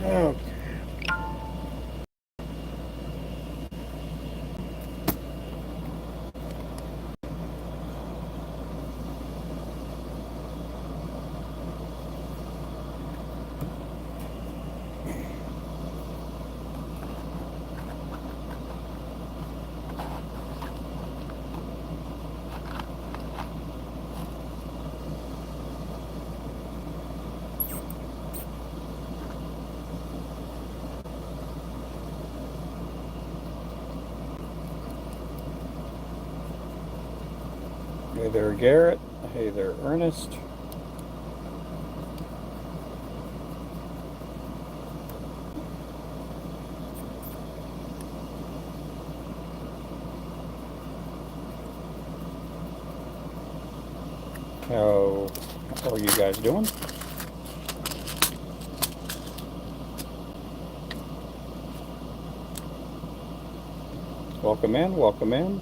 Oh, hey there, Garrett. Hey there, Ernest. How are you guys doing? Welcome in, welcome in.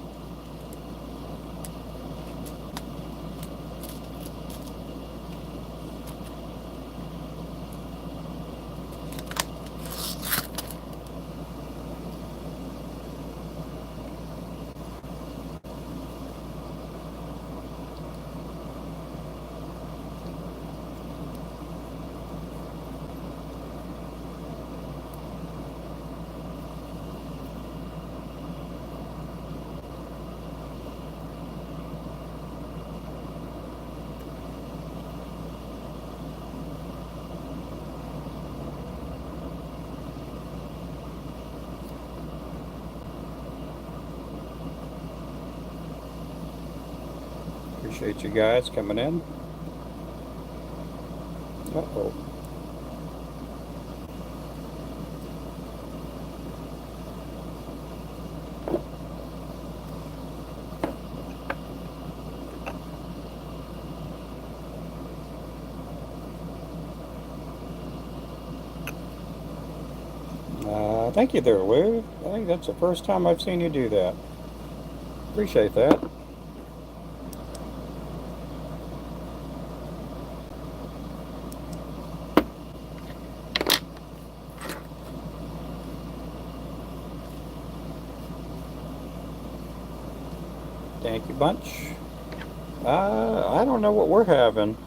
Appreciate you guys coming in. Uh-oh. Thank you there, Lou. I think that's the first time I've seen you do that. Appreciate that. Thank you, bunch. I don't know what we're having.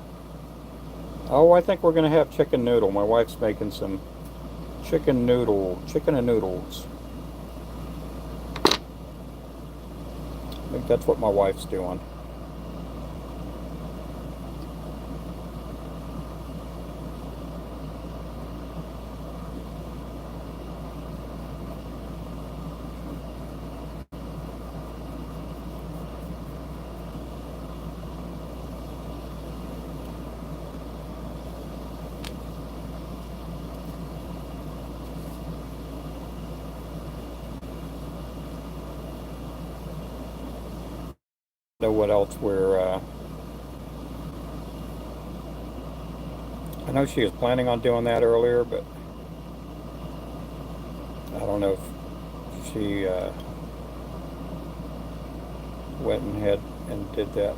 Oh, I think we're going to have chicken noodle. My wife's making some chicken and noodles. I think that's what my wife's doing. Know what else I know she was planning on doing that earlier, but I don't know if she went ahead and did that.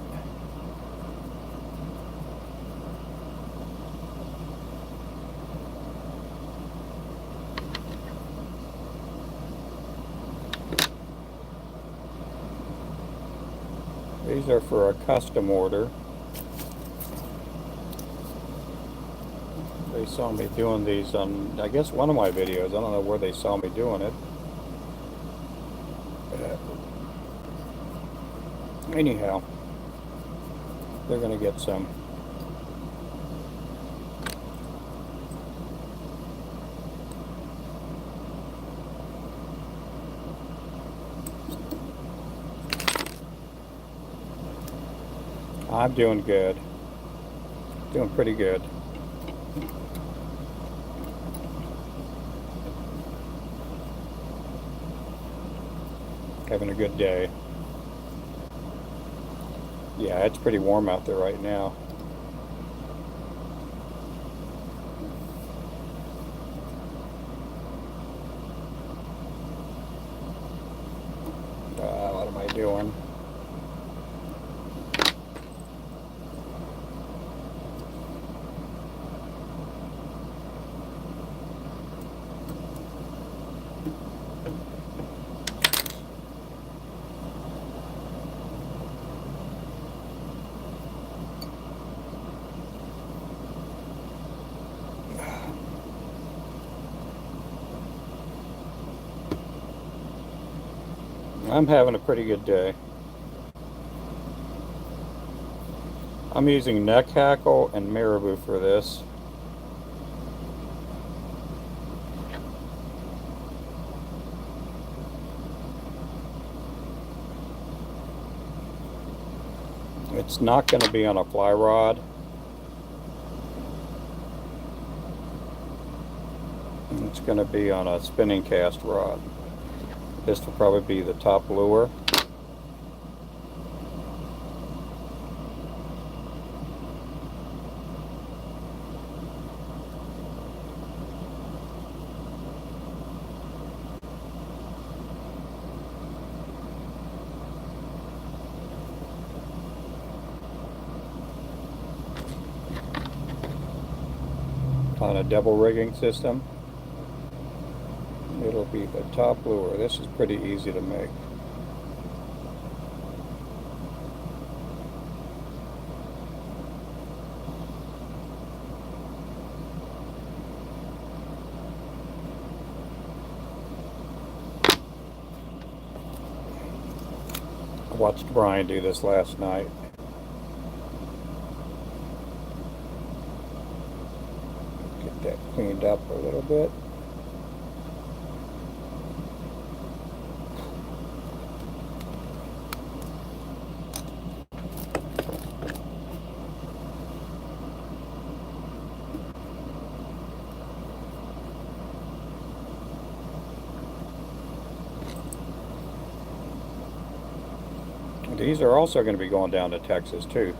These are for a custom order. They saw me doing these on, I guess, one of my videos. I don't know where they saw me doing it. Anyhow, they're going to get some. I'm doing good. Doing pretty good. Having a good day. Yeah, it's pretty warm out there right now. What am I doing? I'm having a pretty good day. I'm using neck hackle and marabou for this. It's not going to be on a fly rod. It's going to be on a spinning cast rod. This will probably be the top lure. On a double rigging system, it'll be the top lure. This is pretty easy to make. I watched Brian do this last night. Get that cleaned up a little bit. These are also going to be going down to Texas too.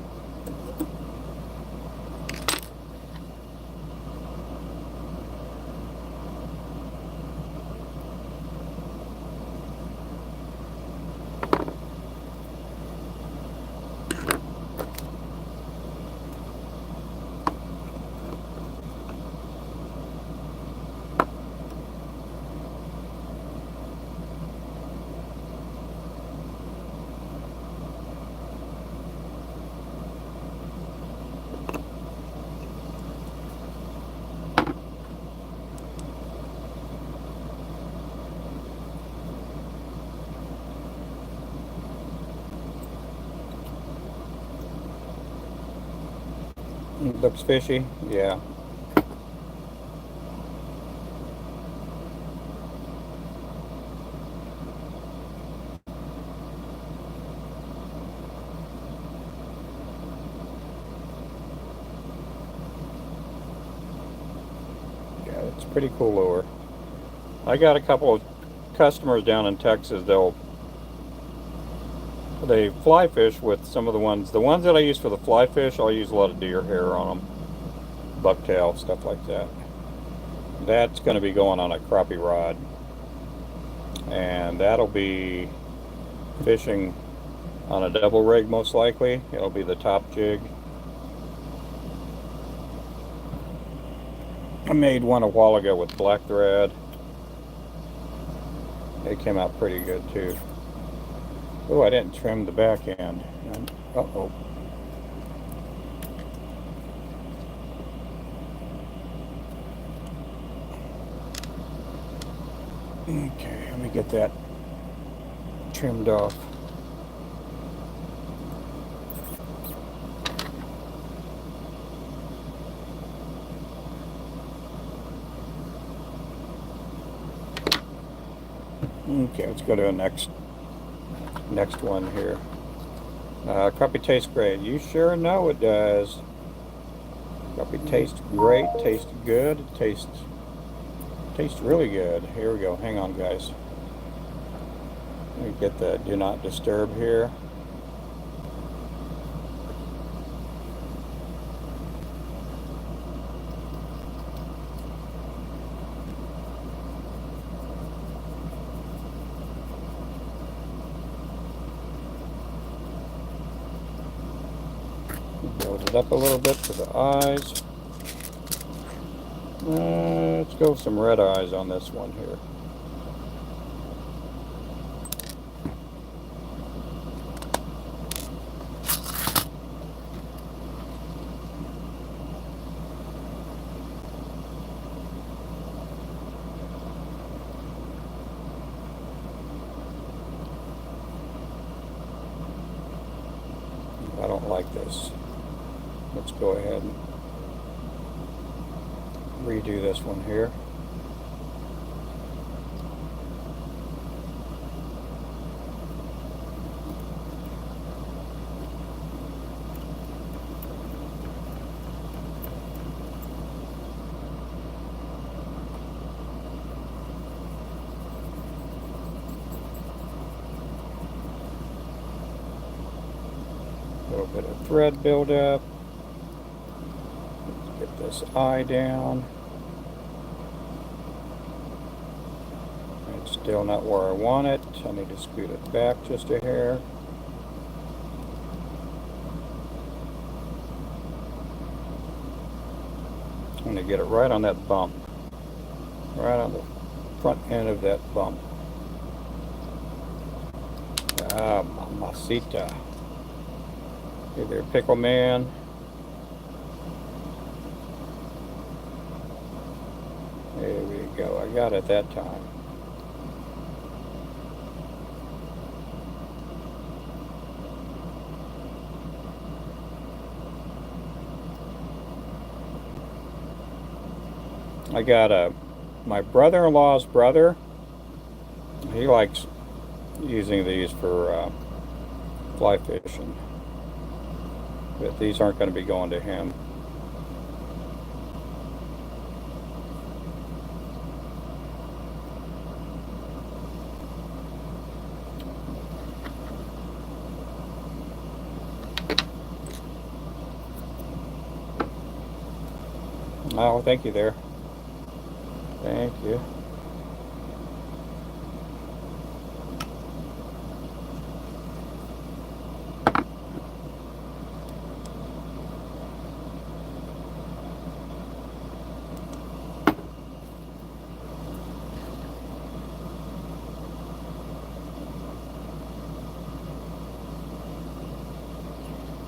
Looks fishy, yeah. Yeah, it's a pretty cool lure. I got a couple of customers down in Texas. They fly fish with some of the ones that I use for the fly fish. I'll use a lot of deer hair on them, bucktail, stuff like that. That's going to be going on a crappie rod, and that'll be fishing on a double rig most likely. It'll be the top jig. I made one a while ago with black thread. It came out pretty good too. Oh, I didn't trim the back end. Uh-oh. Okay, let me get that trimmed off. Okay, let's go to the next one here. Crappie tastes great. You sure know it does. Crappie tastes great, tastes good, it tastes really good. Here we go. Hang on, guys. Let me get the do not disturb here. Build it up a little bit for the eyes. Let's go with some red eyes on this one here. like this. Let's go ahead and redo this one here. A little bit of thread buildup. Let's get this eye down. It's still not where I want it. I need to scoot it back just a hair. I'm going to get it right on that bump. Right on the front end of that bump. Ah, mamacita. Hey there, Pickle Man. There we go. I got it that time. I got my brother-in-law's brother. He likes using these for fly fishing. But these aren't going to be going to him. Oh, thank you there. Thank you.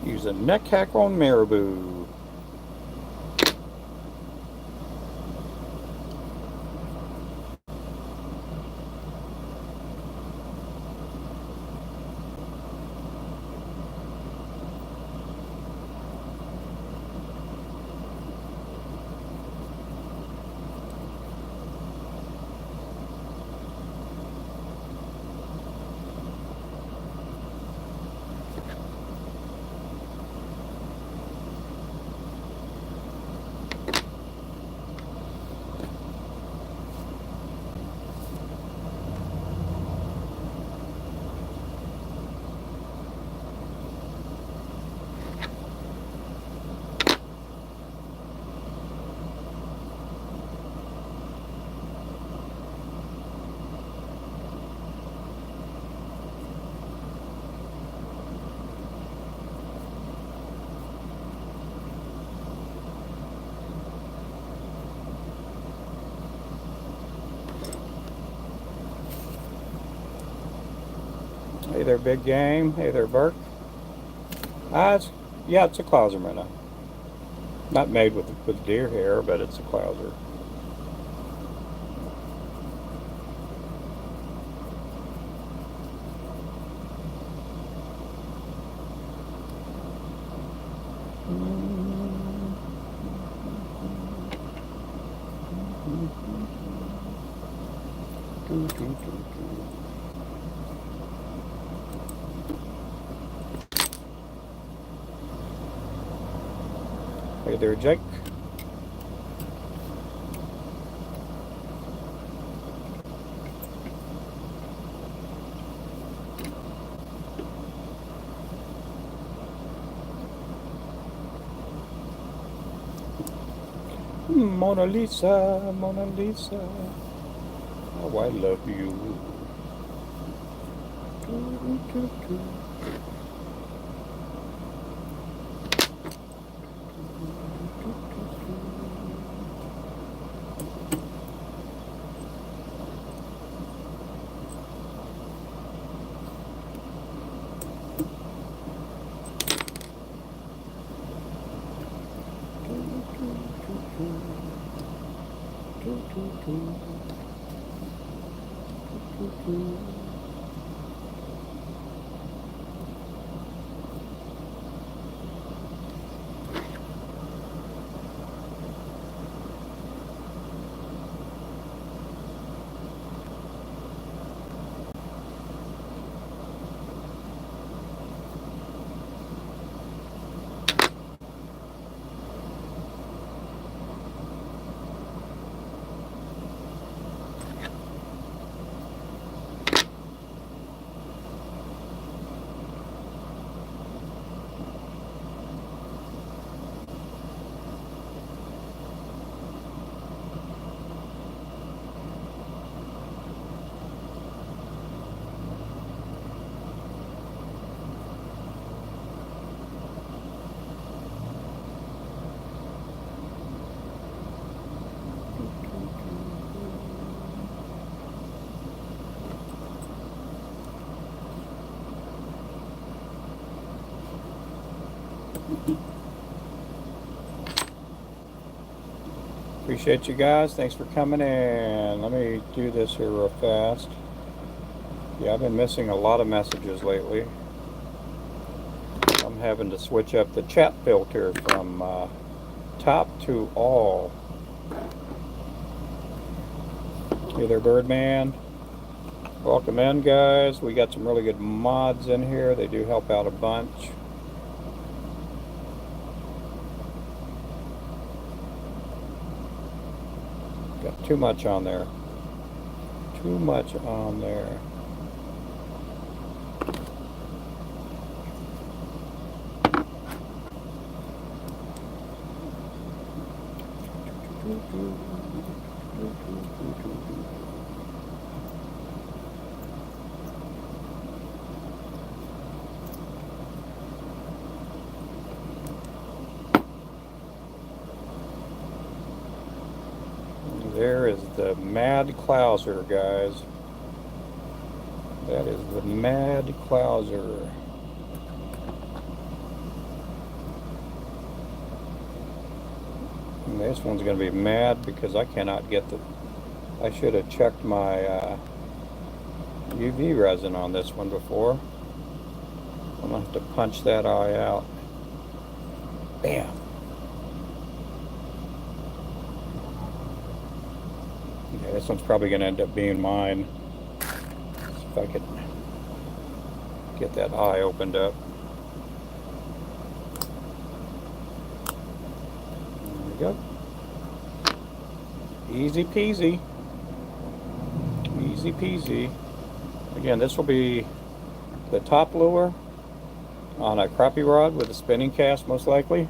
Use a neck hack on marabou. Hey there, big game. Hey there, Burke. Yeah, it's a Clouser Minnow. Not made with deer hair, but it's a Clouser. Hey there, Jake. Mona Lisa, Mona Lisa. Oh, I love you. Appreciate you guys. Thanks for coming in. Let me do this here real fast. Yeah, I've been missing a lot of messages lately. I'm having to switch up the chat filter from top to all. Hey there, Birdman. Welcome in, guys. We got some really good mods in here. They do help out a bunch. Got too much on there. Too much on there. There is the Mad Clouser, guys. That is the Mad Clouser. And this one's going to be mad because I cannot get the... I should have checked my UV resin on this one before. I'm going to have to punch that eye out. Bam! Yeah, this one's probably going to end up being mine. If I could get that eye opened up. There we go. Easy peasy. Easy peasy. Again, this will be the top lure on a crappie rod with a spinning cast, most likely.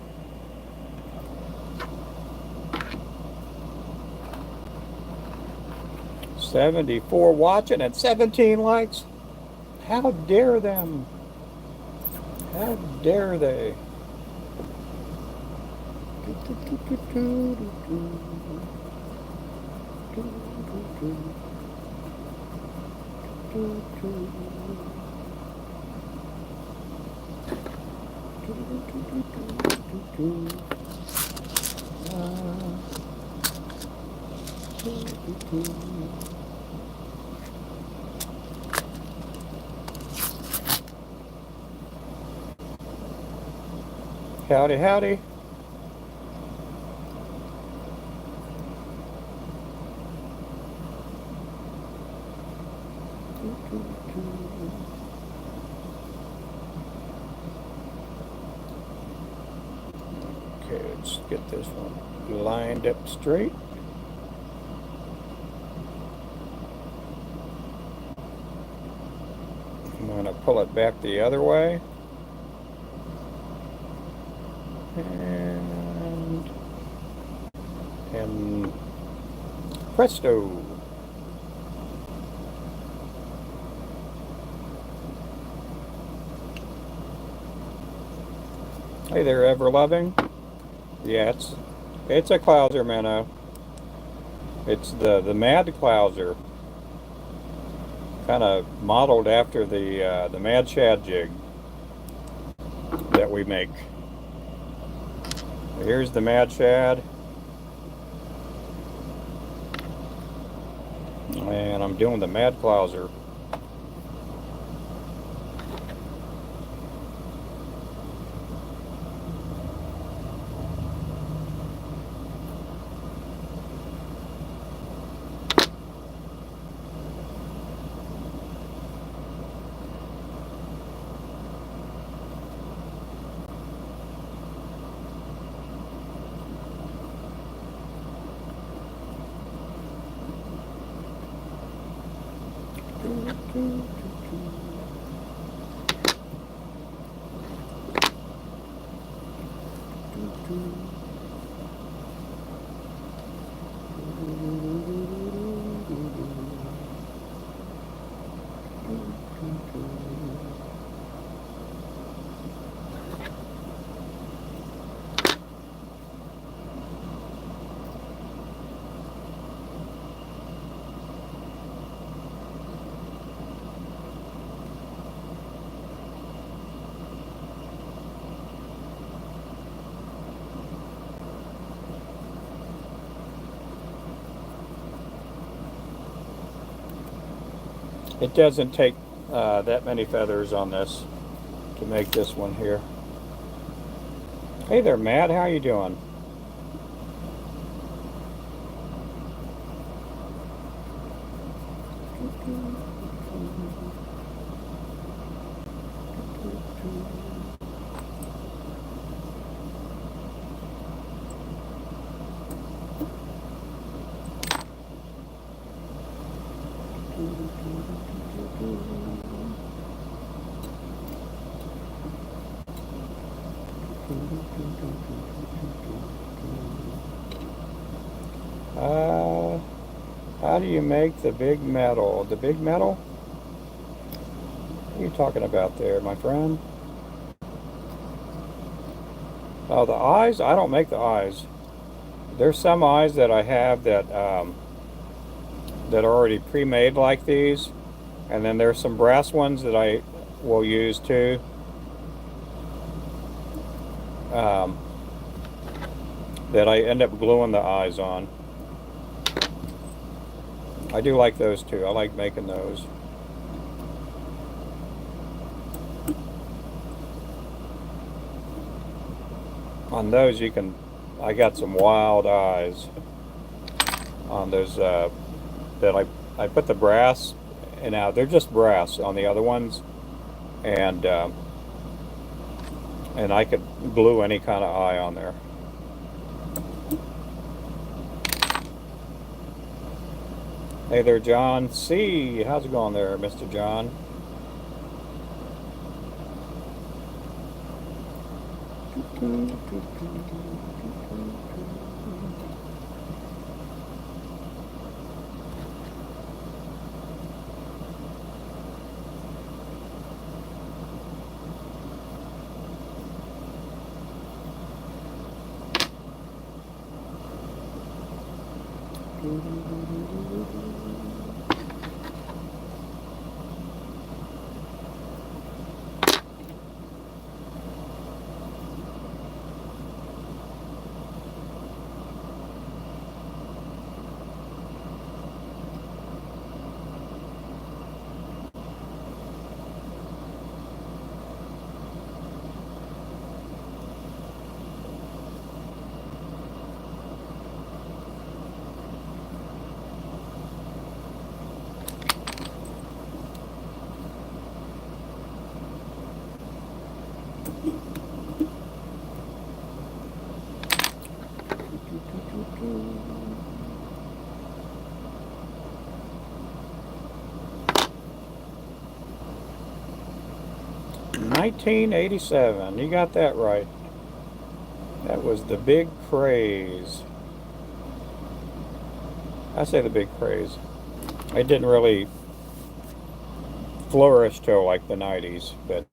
$74 watching and 17 likes. How dare them? How dare they? Howdy, howdy. Okay, let's get this one lined up straight. I'm going to pull it back the other way. And presto. Hey there, ever loving. Yeah, it's a Clouser Minnow. It's the Mad Clouser, kind of modeled after the Mad Shad jig that we make. Here's the Mad Shad, and I'm doing the Mad Clouser. It doesn't take that many feathers on this to make this one here. Hey there, Matt. How you doing? How do you make the big metal? The big metal? What are you talking about there, my friend? Oh, the eyes? I don't make the eyes. There's some eyes that I have that that are already pre-made like these, and then there's some brass ones that I will use too. That I end up gluing the eyes on. I do like those too. I like making those. On those you can, I got some wild eyes on those that I put the brass, and now they're just brass on the other ones, and I could glue any kind of eye on there. Hey there, John C. How's it going there, Mr. John? $1987. You got that right. That was the big craze. I say the big craze. It didn't really flourish till like the 90s, but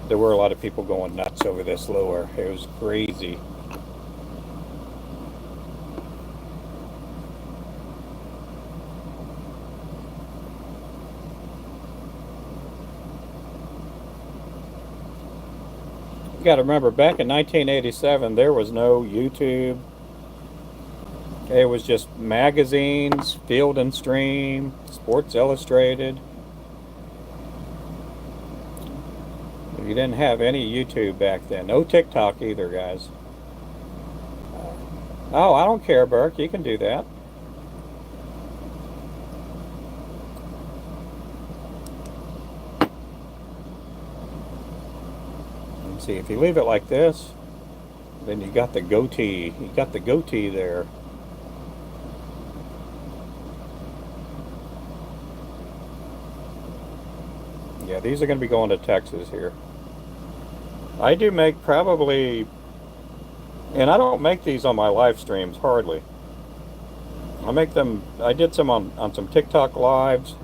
there were a lot of people going nuts over this lure. It was crazy. You got to remember, back in 1987, there was no YouTube. It was just magazines, Field and Stream, Sports Illustrated. You didn't have any YouTube back then. No TikTok either, guys. Oh, I don't care, Burke. You can do that. Let's see, if you leave it like this, then you got the goatee. You got the goatee there. Yeah, these are going to be going to Texas here. I do make probably, and I don't make these on my live streams, hardly. I make them, I did some on some TikTok lives.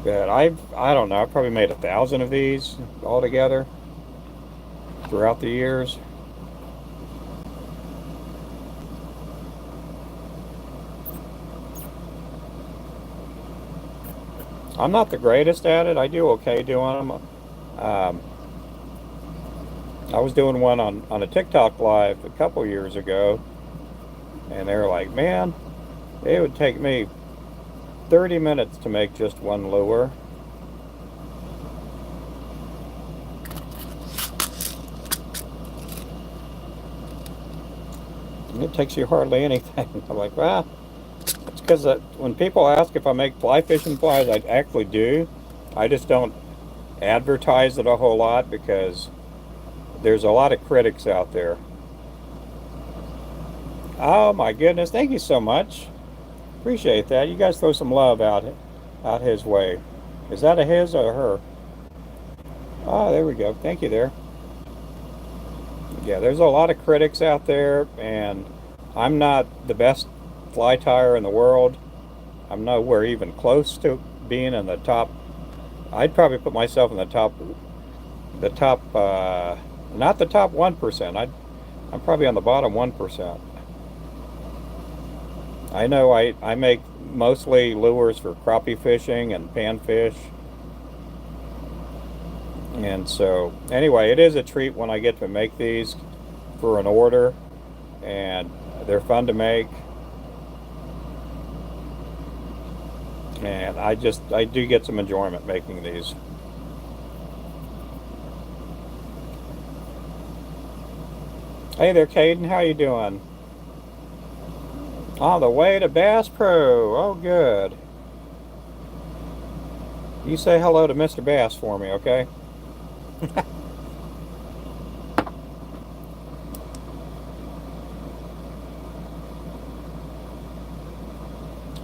But I don't know, I probably made 1,000 of these altogether throughout the years. I'm not the greatest at it. I do okay doing them. I was doing one on a TikTok live a couple years ago, and they were like, man, it would take me 30 minutes to make just one lure. And it takes you hardly anything. I'm like, well, it's because when people ask if I make fly fishing flies, I actually do. I just don't advertise it a whole lot because there's a lot of critics out there. Oh my goodness, thank you so much. Appreciate that. You guys throw some love out his way. Is that a his or a her? Oh, there we go. Thank you there. Yeah, there's a lot of critics out there, and I'm not the best fly tyer in the world. I'm nowhere even close to being in the top. I'd probably put myself in not the top 1%. I'm probably on the bottom 1%. I know I make mostly lures for crappie fishing and panfish. And so, anyway, it is a treat when I get to make these for an order, and they're fun to make. And I do get some enjoyment making these. Hey there, Caden, how you doing? On the way to Bass Pro. Oh, good. You say hello to Mr. Bass for me, okay?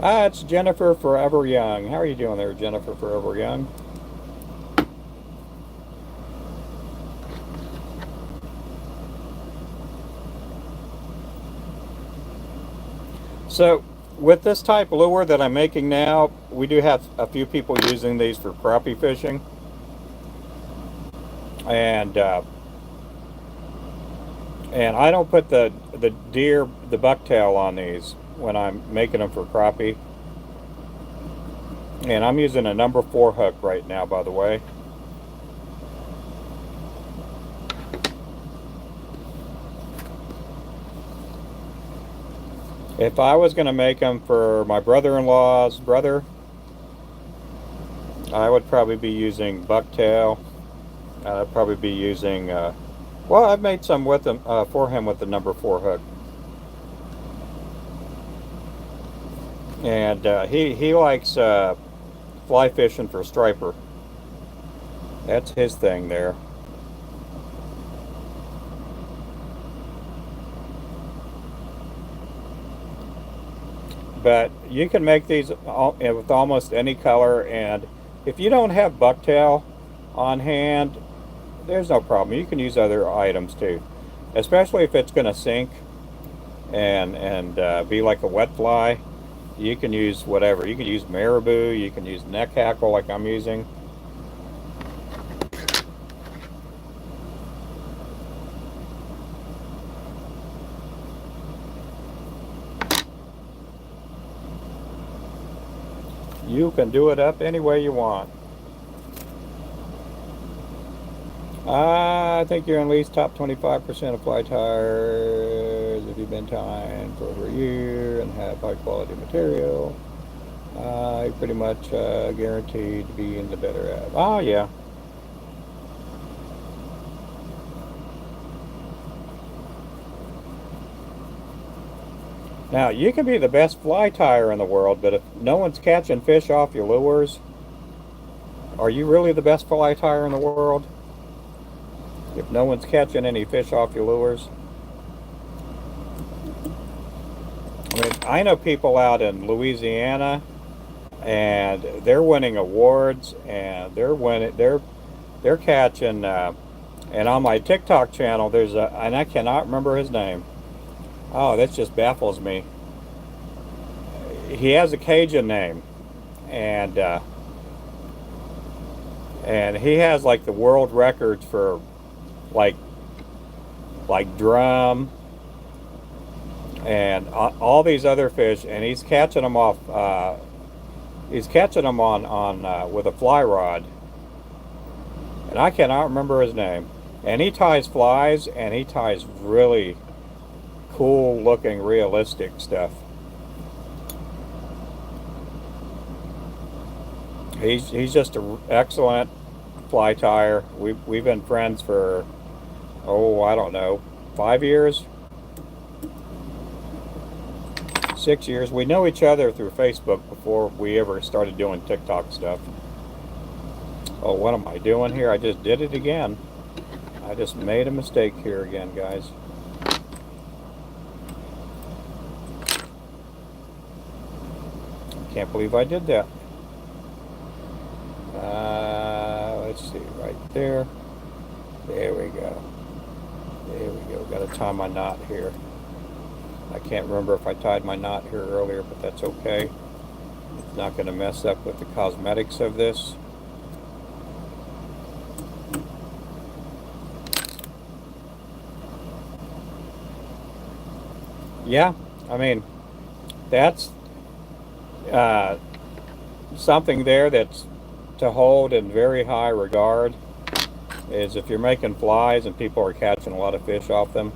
It's Jennifer Forever Young. How are you doing there, Jennifer Forever Young? So, with this type of lure that I'm making now, we do have a few people using these for crappie fishing. And I don't put the bucktail on these when I'm making them for crappie. And I'm using a number 4 hook right now, by the way. If I was going to make them for my brother-in-law's brother, I would probably be using bucktail. I'd probably be using, well, I've made some with him, for him with the number 4 hook. And he likes fly fishing for striper. That's his thing there. But you can make these with almost any color, and if you don't have bucktail on hand, there's no problem. You can use other items too, especially if it's going to sink and be like a wet fly. You can use whatever. You can use marabou. You can use neck hackle like I'm using. You can do it up any way you want. I think you're in at least top 25% of fly tires if you've been tying for over a year and have high quality material. You're pretty much guaranteed to be in the better app. Oh, yeah. Now, you can be the best fly tyer in the world, but if no one's catching fish off your lures, are you really the best fly tyer in the world? If no one's catching any fish off your lures? I mean, I know people out in Louisiana, and they're winning awards, and they're catching, and on my TikTok channel, and I cannot remember his name. Oh, that just baffles me. He has a Cajun name, and he has like the world records for like drum and all these other fish, and he's catching them off. He's catching them on with a fly rod, and I cannot remember his name. And he ties flies, and he ties really cool looking realistic stuff. He's just an excellent fly tyer. We've been friends for, oh, I don't know, 5 years, 6 years. We know each other through Facebook before we ever started doing TikTok stuff. Oh, what am I doing here? I just did it again. I just made a mistake here again, guys. Can't believe I did that. Let's see, right there. There we go. There we go. Got to tie my knot here. I can't remember if I tied my knot here earlier, but that's okay. It's not going to mess up with the cosmetics of this. Yeah, I mean, that's something there that's to hold in very high regard, is if you're making flies and people are catching a lot of fish off them.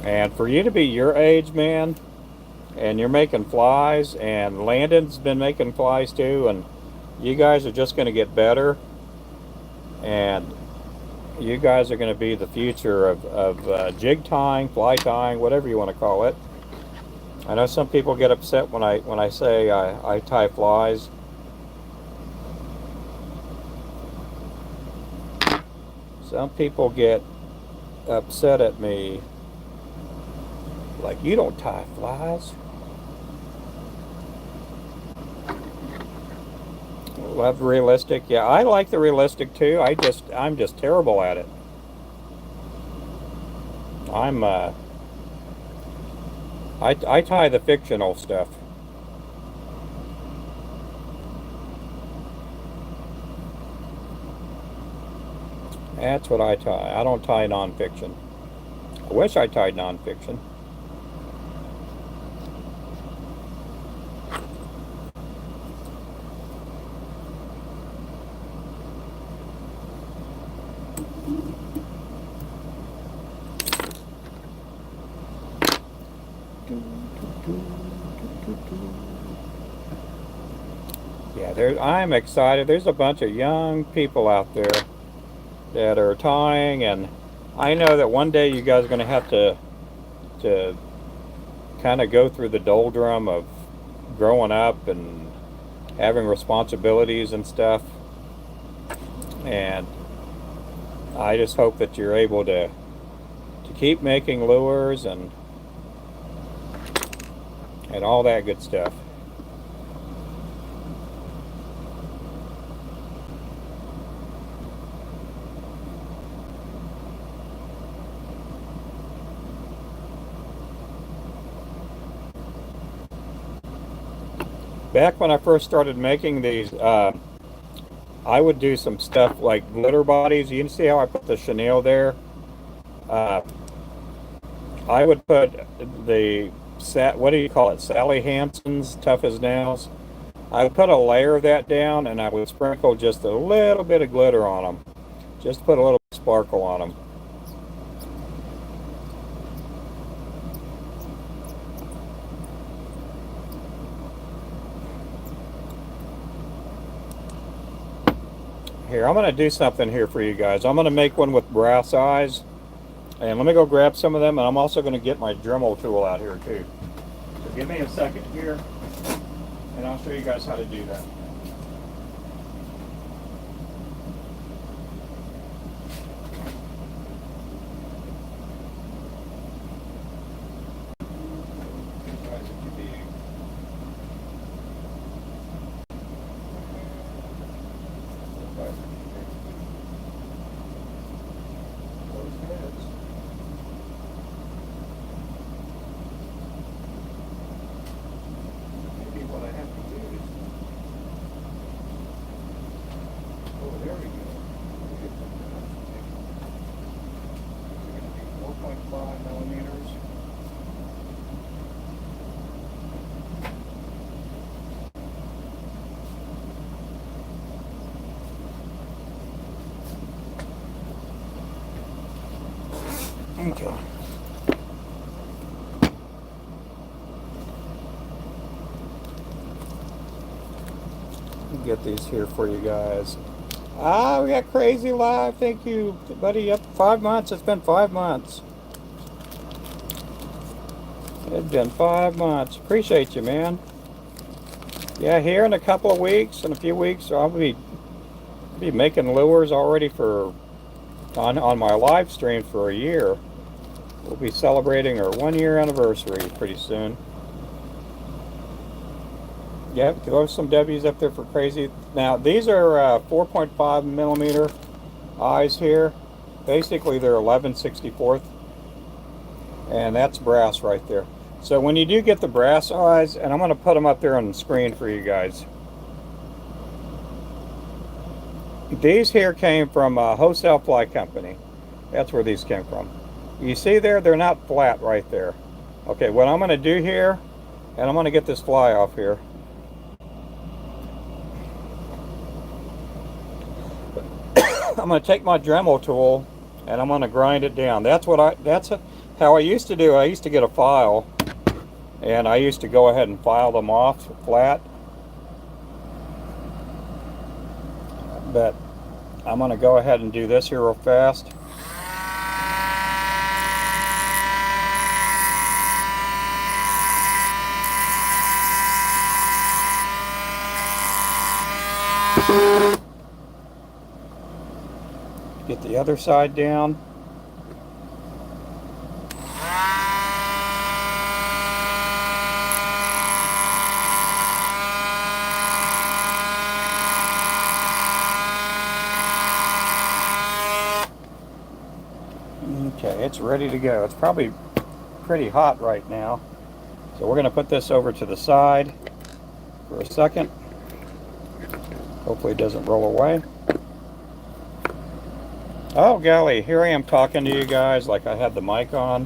And for you to be your age, man, and you're making flies, and Landon's been making flies too, and you guys are just going to get better, and you guys are going to be the future of jig tying, fly tying, whatever you want to call it. I know some people get upset when I say I tie flies. Some people get upset at me, like, you don't tie flies. Love realistic. Yeah, I like the realistic too. I'm just terrible at it. I tie the fictional stuff. That's what I tie. I don't tie nonfiction. I wish I tied nonfiction. Yeah, I'm excited. There's a bunch of young people out there that are tying, and I know that one day you guys are going to have to kind of go through the doldrum of growing up and having responsibilities and stuff. And I just hope that you're able to keep making lures and all that good stuff. Back when I first started making these, I would do some stuff like glitter bodies. You can see how I put the chenille there. I would put the what do you call it? Sally Hansen's Tough as Nails. I would put a layer of that down, and I would sprinkle just a little bit of glitter on them. Just put a little sparkle on them. Here, I'm going to do something here for you guys. I'm going to make one with brass eyes. And let me go grab some of them, and I'm also going to get my Dremel tool out here too. So give me a second here, and I'll show you guys how to do that. Okay. get these here for you guys. Ah, we got Crazy Live. Thank you, buddy. Yep, 5 months. It's been 5 months. It's been 5 months. Appreciate you, man. Yeah, here in a couple of weeks, in a few weeks, I'll be making lures already for on my live stream for a year. We'll be celebrating our 1-year anniversary pretty soon. Yep, throw some W's up there for Crazy. Now, these are 4.5 millimeter eyes here. Basically, they're 11/64, and that's brass right there. So when you do get the brass eyes, and I'm going to put them up there on the screen for you guys. These here came from a wholesale fly company. That's where these came from. You see there, they're not flat right there. Okay, what I'm going to do here, and I'm going to get this fly off here. I'm going to take my Dremel tool and I'm going to grind it down. That's how I used to do. I used to get a file and I used to go ahead and file them off flat. But I'm going to go ahead and do this here real fast. Get the other side down. Okay, it's ready to go. It's probably pretty hot right now. So we're going to put this over to the side for a second. Hopefully it doesn't roll away. Oh golly, here I am talking to you guys like I had the mic on,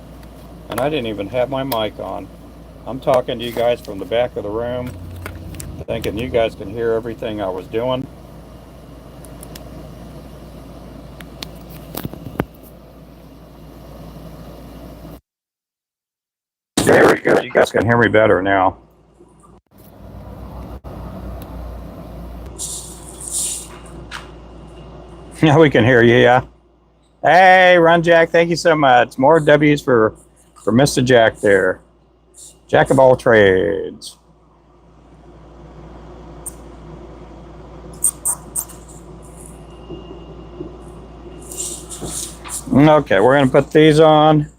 and I didn't even have my mic on. I'm talking to you guys from the back of the room, thinking you guys can hear everything I was doing. Very good. You guys can hear me better now. Yeah, we can hear you, yeah. Hey, Run Jack, thank you so much. More W's for Mr. Jack there. Jack of all trades. Okay, we're going to put these on.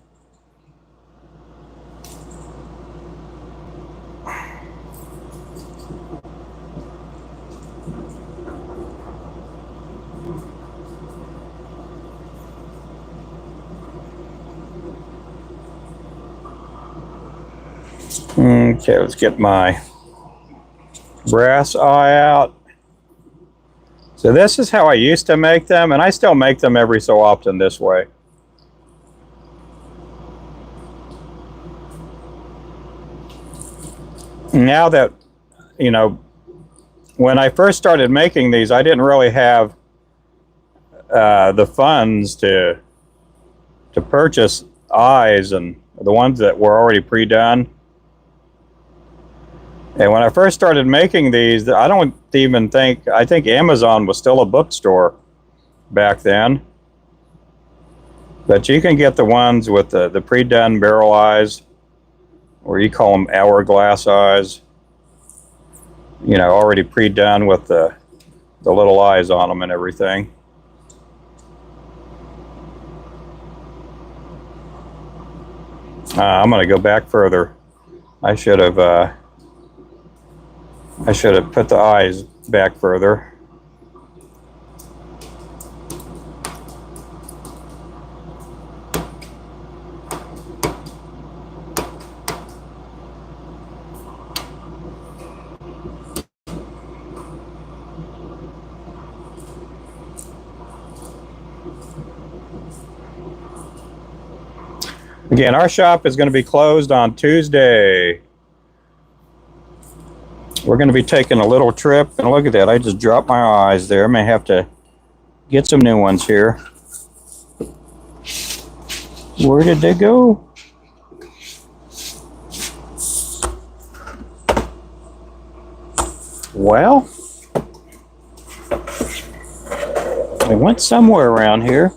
Okay, let's get my brass eye out. So this is how I used to make them, and I still make them every so often this way. Now that, you know, when I first started making these, I didn't really have the funds to purchase eyes and the ones that were already pre-done. And when I first started making these, I think Amazon was still a bookstore back then. But you can get the ones with the pre-done barrel eyes, or you call them hourglass eyes, you know, already pre-done with the little eyes on them and everything. I'm going to go back further. I should have put the eyes back further. Again, our shop is going to be closed on Tuesday. We're going to be taking a little trip, and look at that, I just dropped my eyes there. I may have to get some new ones here. Where did they go? Well, They went somewhere around here.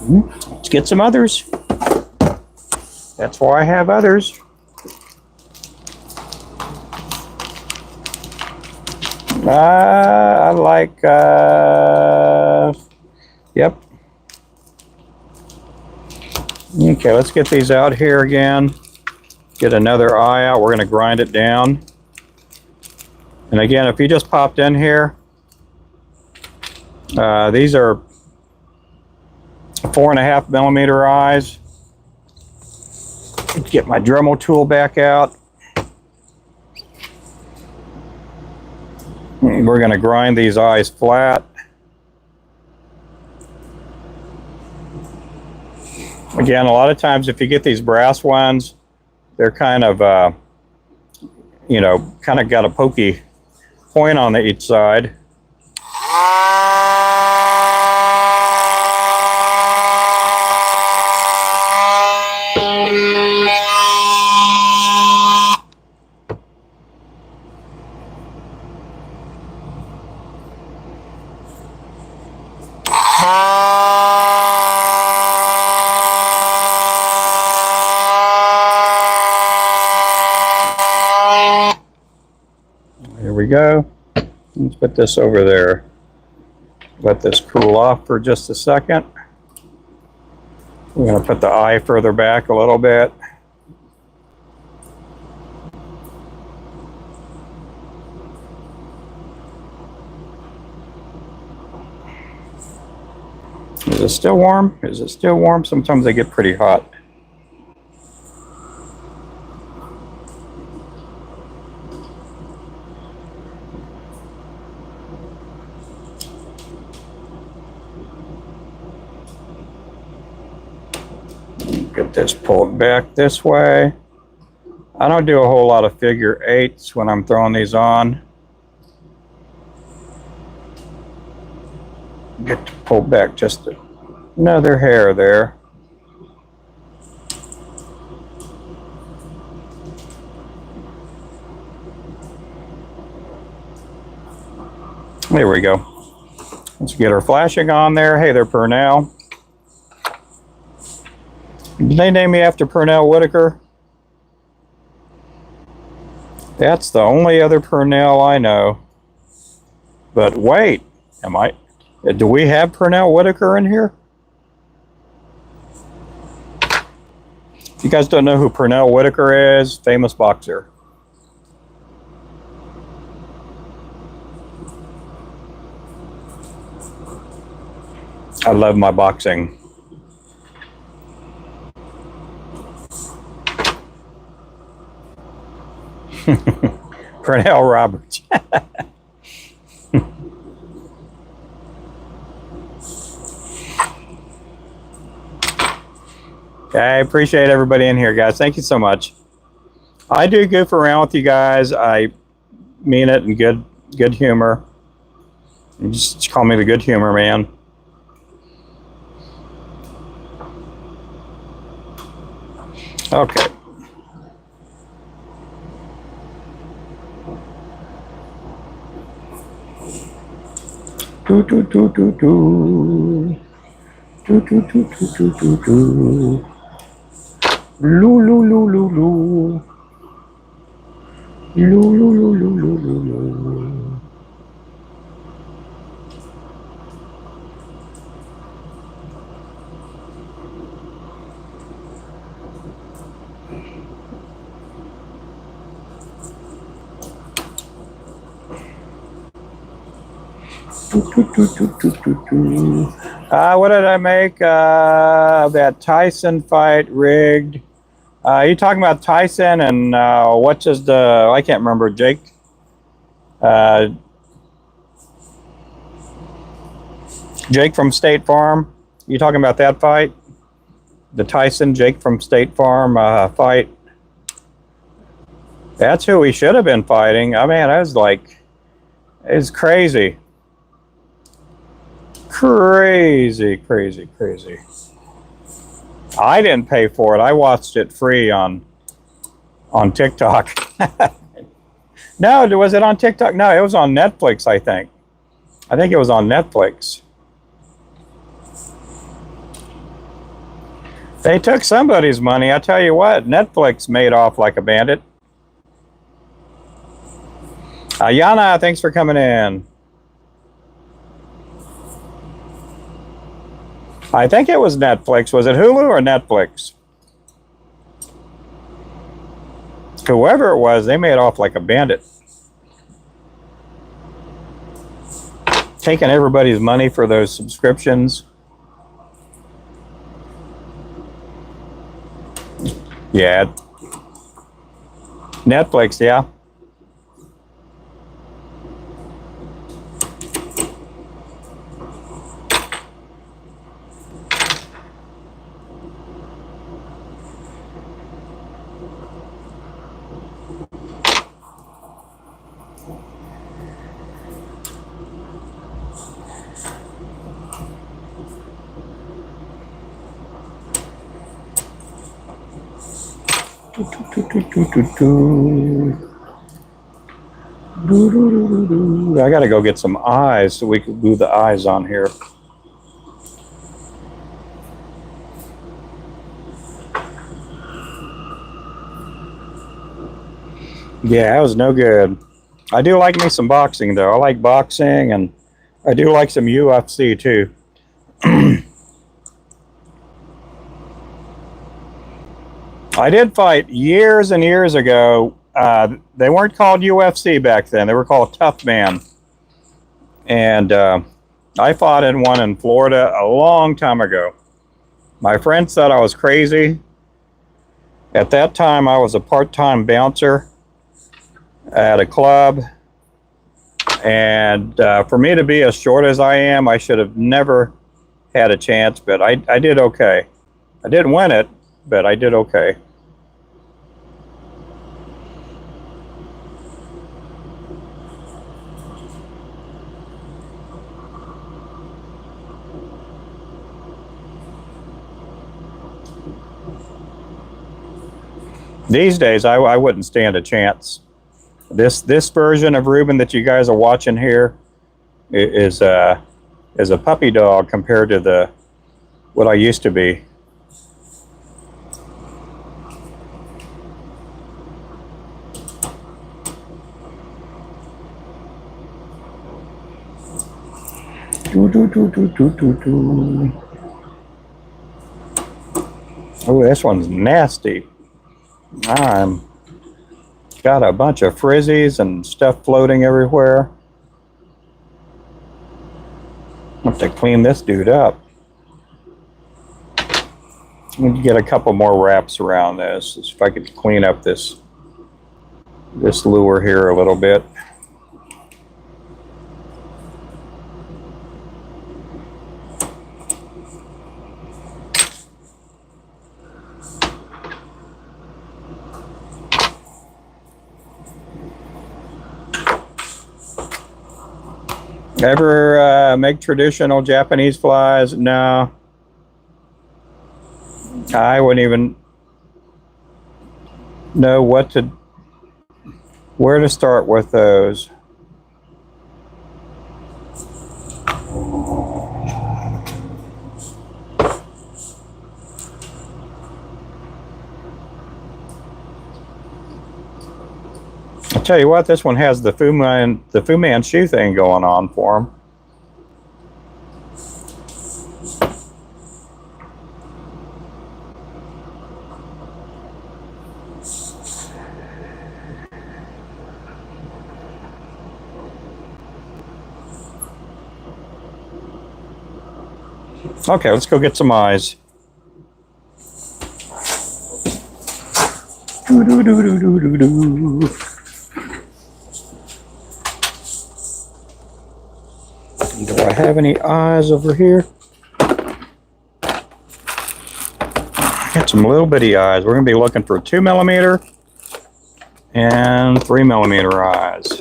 Let's get some others. That's why I have others. I like, yep. Okay, let's get these out here again. Get another eye out. We're going to grind it down. And again, if you just popped in here, these are 4.5 millimeter eyes. Get my Dremel tool back out. We're going to grind these eyes flat. Again, a lot of times if you get these brass ones, they're kind of, you know, kind of got a pokey point on each side. There we go. Let's put this over there. Let this cool off for just a second. We're going to put the eye further back a little bit. Is it still warm? Is it still warm? Sometimes they get pretty hot. Get this pulled back this way. I don't do a whole lot of figure eights when I'm throwing these on. Get to pull back just another hair there. There we go. Let's get our flashing on there. Hey there, Purnell. Did they name me after Purnell Whitaker? That's the only other Purnell I know. But wait, do we have Purnell Whitaker in here? If you guys don't know who Purnell Whitaker is, famous boxer. I love my boxing. Purnell Roberts. I appreciate everybody in here, guys. Thank you so much. I do goof around with you guys. I mean it in good humor. You just call me the good humor man. Okay. Do do do do do. Do do do do do do do. Loo loo loo loo loo. Loo loo loo loo loo loo loo. What did I make? That Tyson fight rigged. You talking about Tyson and what's his I can't remember, Jake. Jake from State Farm. You talking about that fight? The Tyson Jake from State Farm fight. That's who he should have been fighting. I mean, I was like, it's crazy. Crazy, crazy, crazy. I didn't pay for it. I watched it free on TikTok. No, was it on TikTok? No, it was on Netflix, I think. I think it was on Netflix. They took somebody's money. I tell you what, Netflix made off like a bandit. Yana, thanks for coming in. I think it was Netflix. Was it Hulu or Netflix? Whoever it was, they made off like a bandit. Taking everybody's money for those subscriptions. Yeah. Netflix, yeah. I gotta go get some eyes so we can glue the eyes on here. Yeah, that was no good. I do like me some boxing though. I like boxing, and I do like some UFC too. I did fight years and years ago. They weren't called UFC back then. They were called Tough Man. And I fought in one in Florida a long time ago. My friends thought I was crazy. At that time, I was a part-time bouncer at a club. And for me to be as short as I am, I should have never had a chance. But I did okay. I didn't win it, but I did okay. These days, I wouldn't stand a chance. This version of Ruben that you guys are watching here is a puppy dog compared to what I used to be. Oh, this one's nasty. I'm got a bunch of frizzies and stuff floating everywhere. I have to clean this dude up. I'm gonna get a couple more wraps around this. If I could clean up this lure here a little bit. Ever make traditional Japanese flies? No. I wouldn't even know where to start with those. I'll tell you what, this one has the Fu Manchu thing going on for him. Okay, let's go get some eyes. Do I have any eyes over here? Got some little bitty eyes. We're going to be looking for 2mm and 3mm eyes.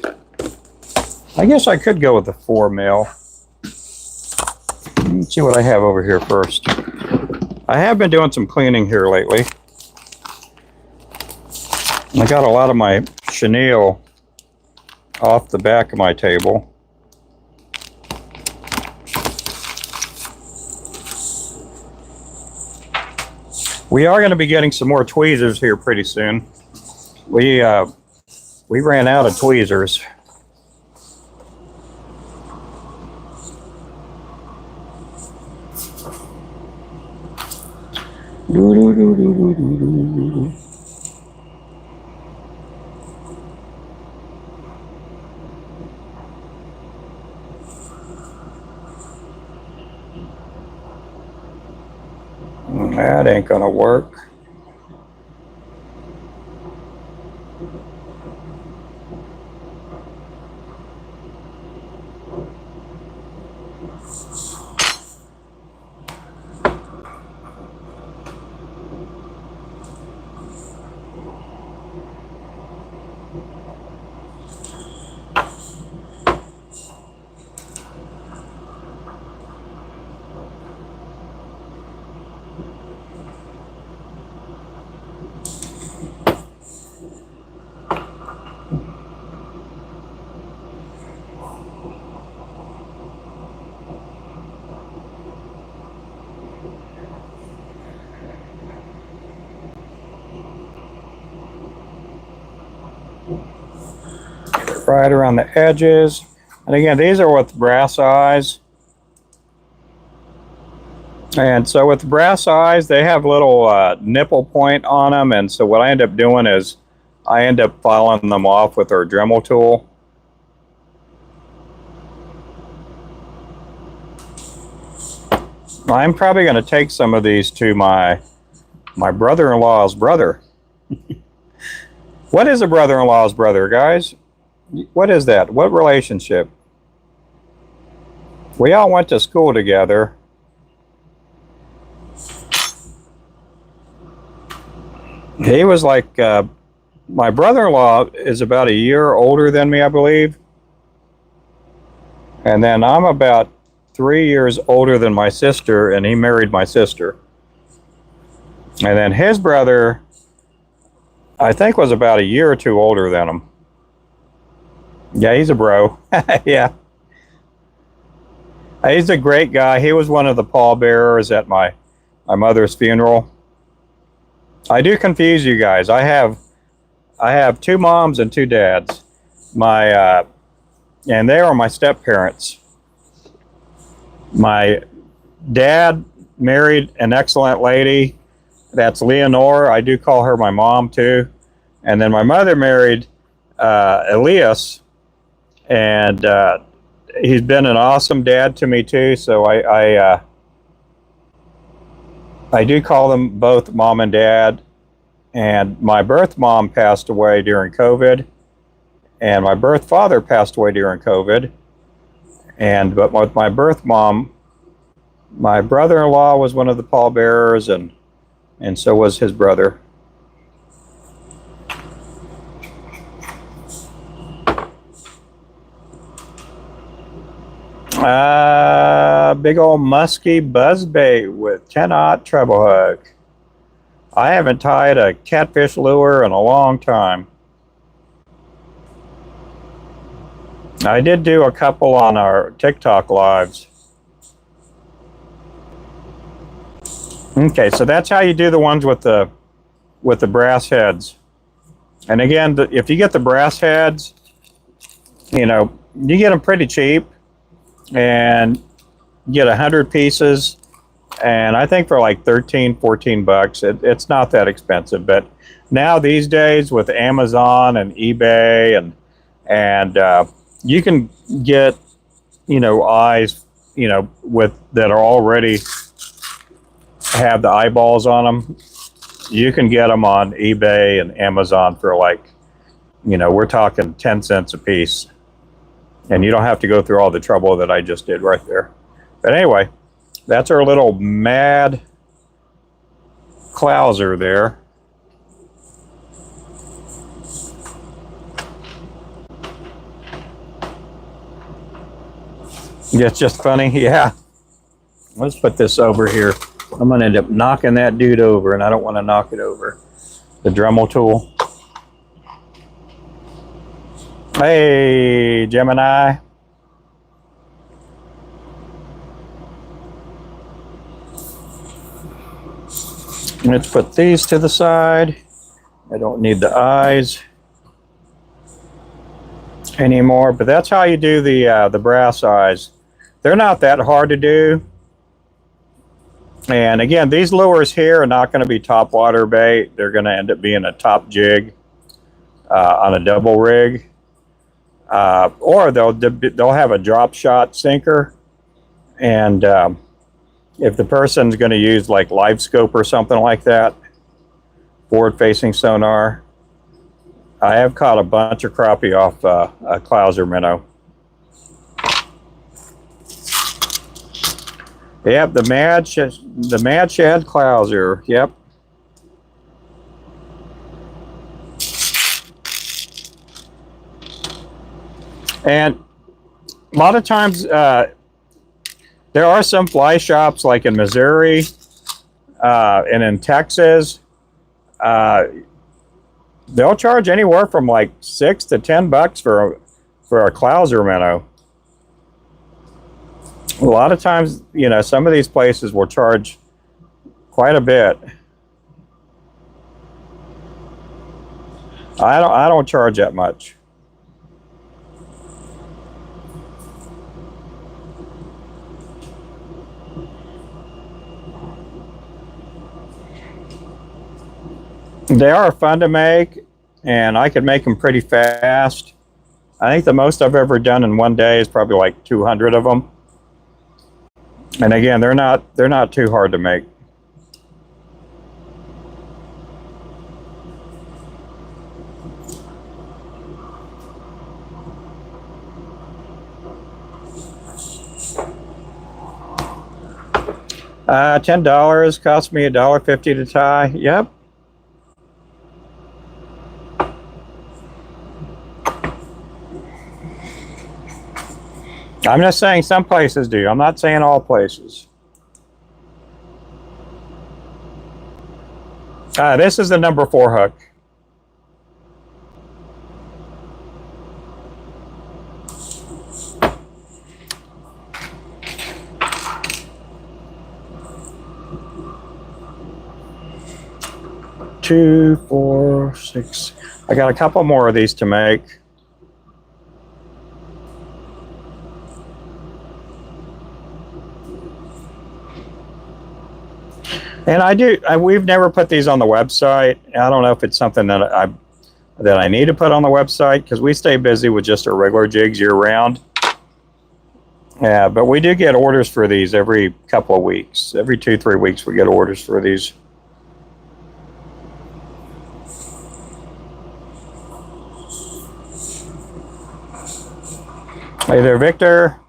I guess I could go with the 4mm. Let's see what I have over here first. I have been doing some cleaning here lately. I got a lot of my chenille off the back of my table. We are going to be getting some more tweezers here pretty soon. We ran out of tweezers. That ain't gonna work. Right around the edges. And again, these are with brass eyes. And so with brass eyes, they have little nipple point on them. And so what I end up doing is I end up filing them off with our Dremel tool. I'm probably going to take some of these to my brother-in-law's brother. What is a brother-in-law's brother, guys? What is that? What relationship? We all went to school together. He was like, my brother-in-law is about a year older than me, I believe. And then I'm about 3 years older than my sister, and he married my sister. And then his brother, I think, was about a year or two older than him. Yeah, he's a bro. Yeah. He's a great guy. He was one of the pallbearers at my mother's funeral. I do confuse you guys. I have two moms and two dads. And they are my step-parents. My dad married an excellent lady. That's Leonore. I do call her my mom too. And then my mother married Elias. And he's been an awesome dad to me too. So I do call them both mom and dad. And my birth mom passed away during COVID. And my birth father passed away during COVID. But with my birth mom, my brother-in-law was one of the pallbearers, and so was his brother. Big old musky buzzbait with 10-aught treble hook. I haven't tied a catfish lure in a long time. I did do a couple on our TikTok lives. Okay, so that's how you do the ones with the brass heads. And again, if you get the brass heads, you get them pretty cheap, and you get 100 pieces, and I think for like 13, 14 bucks. It's not that expensive, but now these days with Amazon and eBay and you can get, eyes, that are already have the eyeballs on them. You can get them on eBay and Amazon for like, we're talking 10 cents a piece. And you don't have to go through all the trouble that I just did right there. But anyway, that's our little Mad Clouser there. Yeah, it's just funny. Yeah. Let's put this over here. I'm going to end up knocking that dude over, and I don't want to knock it over. The Dremel tool. Hey, Gemini. Let's put these to the side. I don't need the eyes anymore, but that's how you do the brass eyes. They're not that hard to do. And again, these lures here are not going to be top water bait. They're going to end up being a top jig on a double rig. Or they'll have a drop shot sinker. And if the person's going to use like live scope or something like that, forward facing sonar, I have caught a bunch of crappie off a Clouser Minnow. Yep, the Mad Shad Clouser. Yep. And a lot of times there are some fly shops like in Missouri and in Texas. They'll charge anywhere from like $6 to $10 for a Clouser Minnow. A lot of times, you know, some of these places will charge quite a bit. I don't charge that much. They are fun to make, and I can make them pretty fast. I think the most I've ever done in one day is probably like 200 of them. And again, they're not too hard to make. $10 cost me $1.50 to tie. Yep. I'm just saying some places do. I'm not saying all places. This is the number 4 hook. Two, 4, 6. I got a couple more of these to make. And we've never put these on the website. I don't know if it's something that I need to put on the website because we stay busy with just our regular jigs year round. Yeah, but we do get orders for these every couple of weeks. Every 2-3 weeks we get orders for these. Hey there, Victor.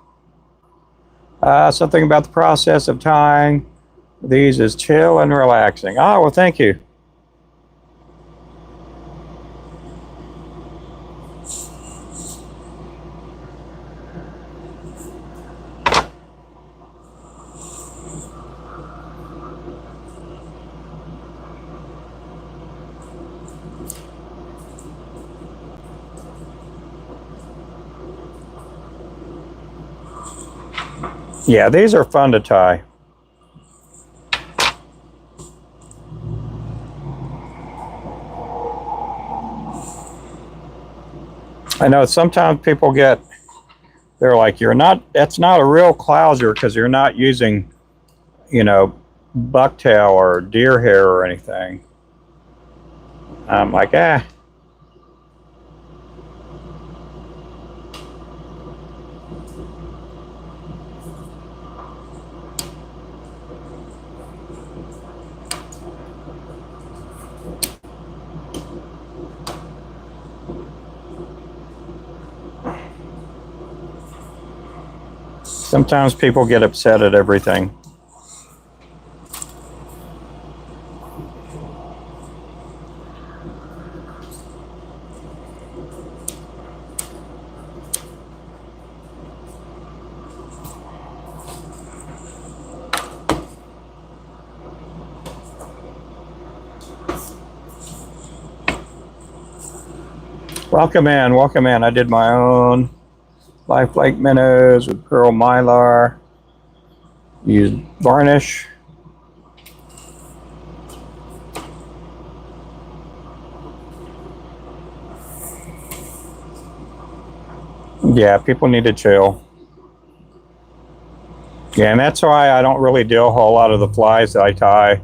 Something about the process of tying these is chill and relaxing. Oh, well, thank you. Yeah, these are fun to tie. I know sometimes people they're like, that's not a real Clouser because you're not using, you know, bucktail or deer hair or anything. I'm like, Sometimes people get upset at everything. Welcome in, welcome in. I did my own live flake minnows with pearl mylar. Used varnish. Yeah, people need to chill. Yeah, and that's why I don't really do a whole lot of the flies that I tie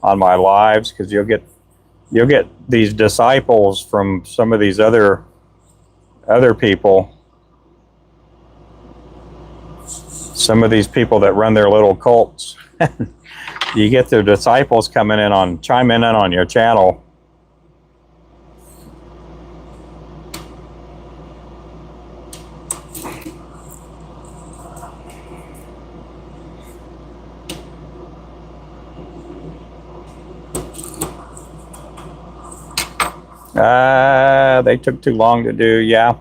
on my lives, because you'll get these disciples from some of these other people. Some of these people that run their little cults. You get their disciples coming in on chiming in on your channel. They took too long to do, yeah.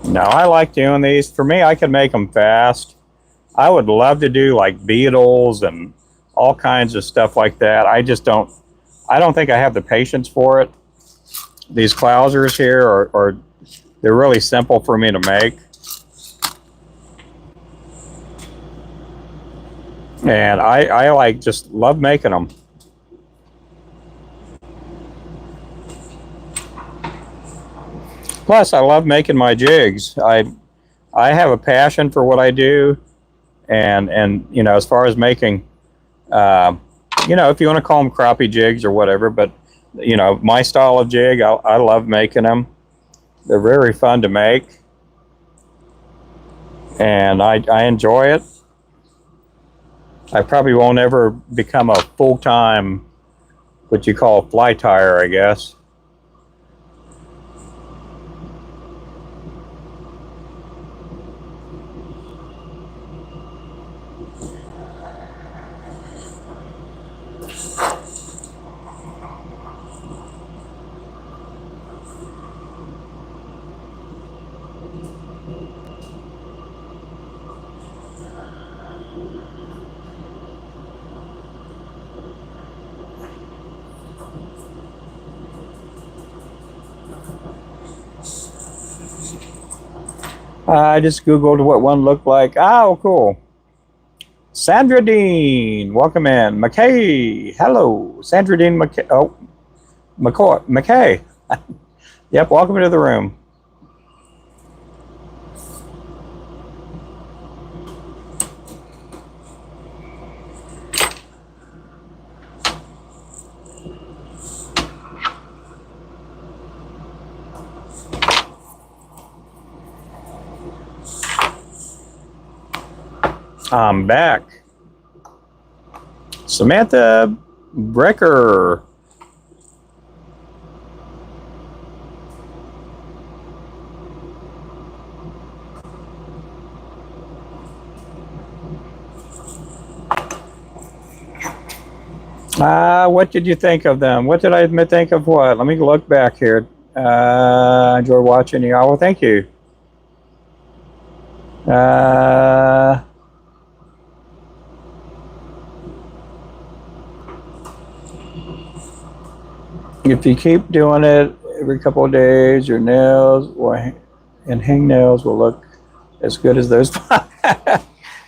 No, I like doing these. For me, I can make them fast. I would love to do like beetles and all kinds of stuff like that. I don't think I have the patience for it. These Clousers here are they're really simple for me to make. And I like just love making them. Plus, I love making my jigs. I have a passion for what I do, and you know, as far as making, you know, if you want to call them crappie jigs or whatever, but you know, my style of jig, I love making them. They're very fun to make, and I enjoy it. I probably won't ever become a full-time, what you call a fly tyer, I guess. I just Googled what one looked like. Oh, cool. Sandra Dean, welcome in. McKay, hello. Sandra Dean McKay. Oh, McKay. Yep, welcome to the room. I'm back. Samantha Brecker. What did you think of them? What did I think of what? Let me look back here. Enjoy watching you. Oh, well, thank you. If you keep doing it every couple of days, your nails and hangnails will look as good as those.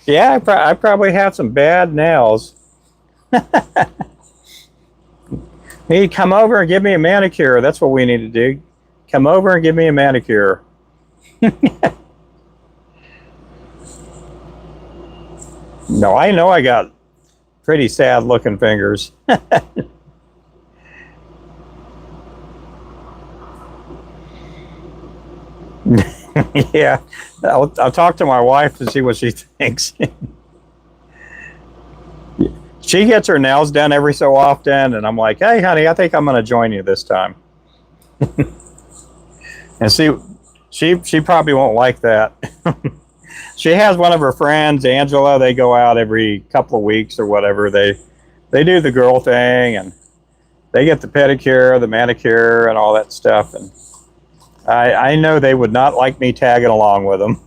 Yeah, I probably have some bad nails. Hey, come over and give me a manicure. That's what we need to do. Come over and give me a manicure. No, I know I got pretty sad looking fingers. Yeah, I'll talk to my wife to see what she thinks. She gets her nails done every so often, and I'm like, hey, honey, I think I'm going to join you this time. And see, she probably won't like that. She has one of her friends, Angela. They go out every couple of weeks or whatever. They do the girl thing, and they get the pedicure, the manicure, and all that stuff. And I know they would not like me tagging along with them.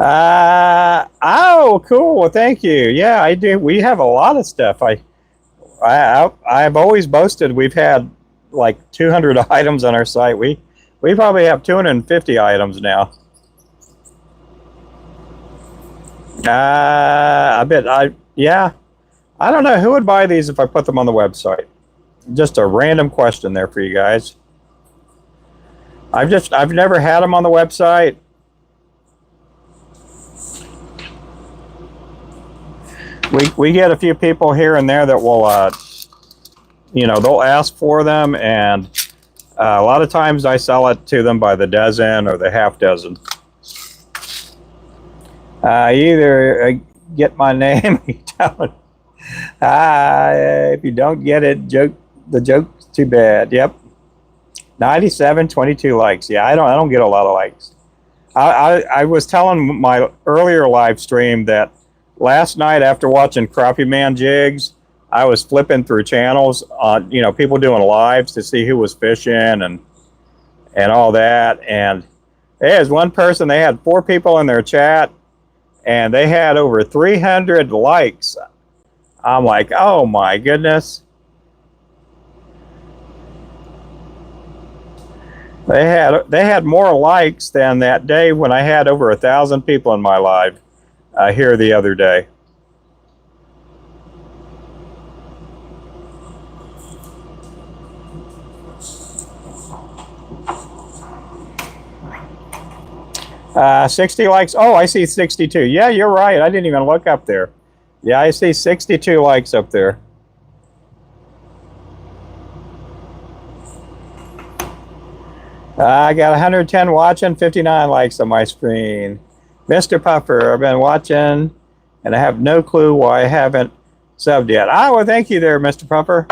Oh, cool. Well, thank you. Yeah, I do. We have a lot of stuff. I've always boasted we've had like 200 items on our site. We probably have 250 items now. I bet yeah. I don't know who would buy these if I put them on the website. Just a random question there for you guys. I've never had them on the website. We get a few people here and there that will they'll ask for them, and a lot of times I sell it to them by the dozen or the half dozen. Either get my name, if you don't get it, the joke's too bad. Yep, 97, 22 likes. Yeah, I don't get a lot of likes. I was telling my earlier live stream that last night after watching Crappie Man Jigs, I was flipping through channels on people doing lives to see who was fishing and all that. And there's one person, they had 4 people in their chat, and they had over 300 likes. I'm like, oh my goodness. They had more likes than that day when I had over 1,000 people in my live here the other day. Uh, 60 likes. Oh, I see 62. Yeah, you're right. I didn't even look up there. Yeah, I see 62 likes up there. I got 110 watching, 59 likes on my screen. Mr. Puffer, I've been watching, and I have no clue why I haven't subbed yet. Well, thank you there, Mr. Puffer.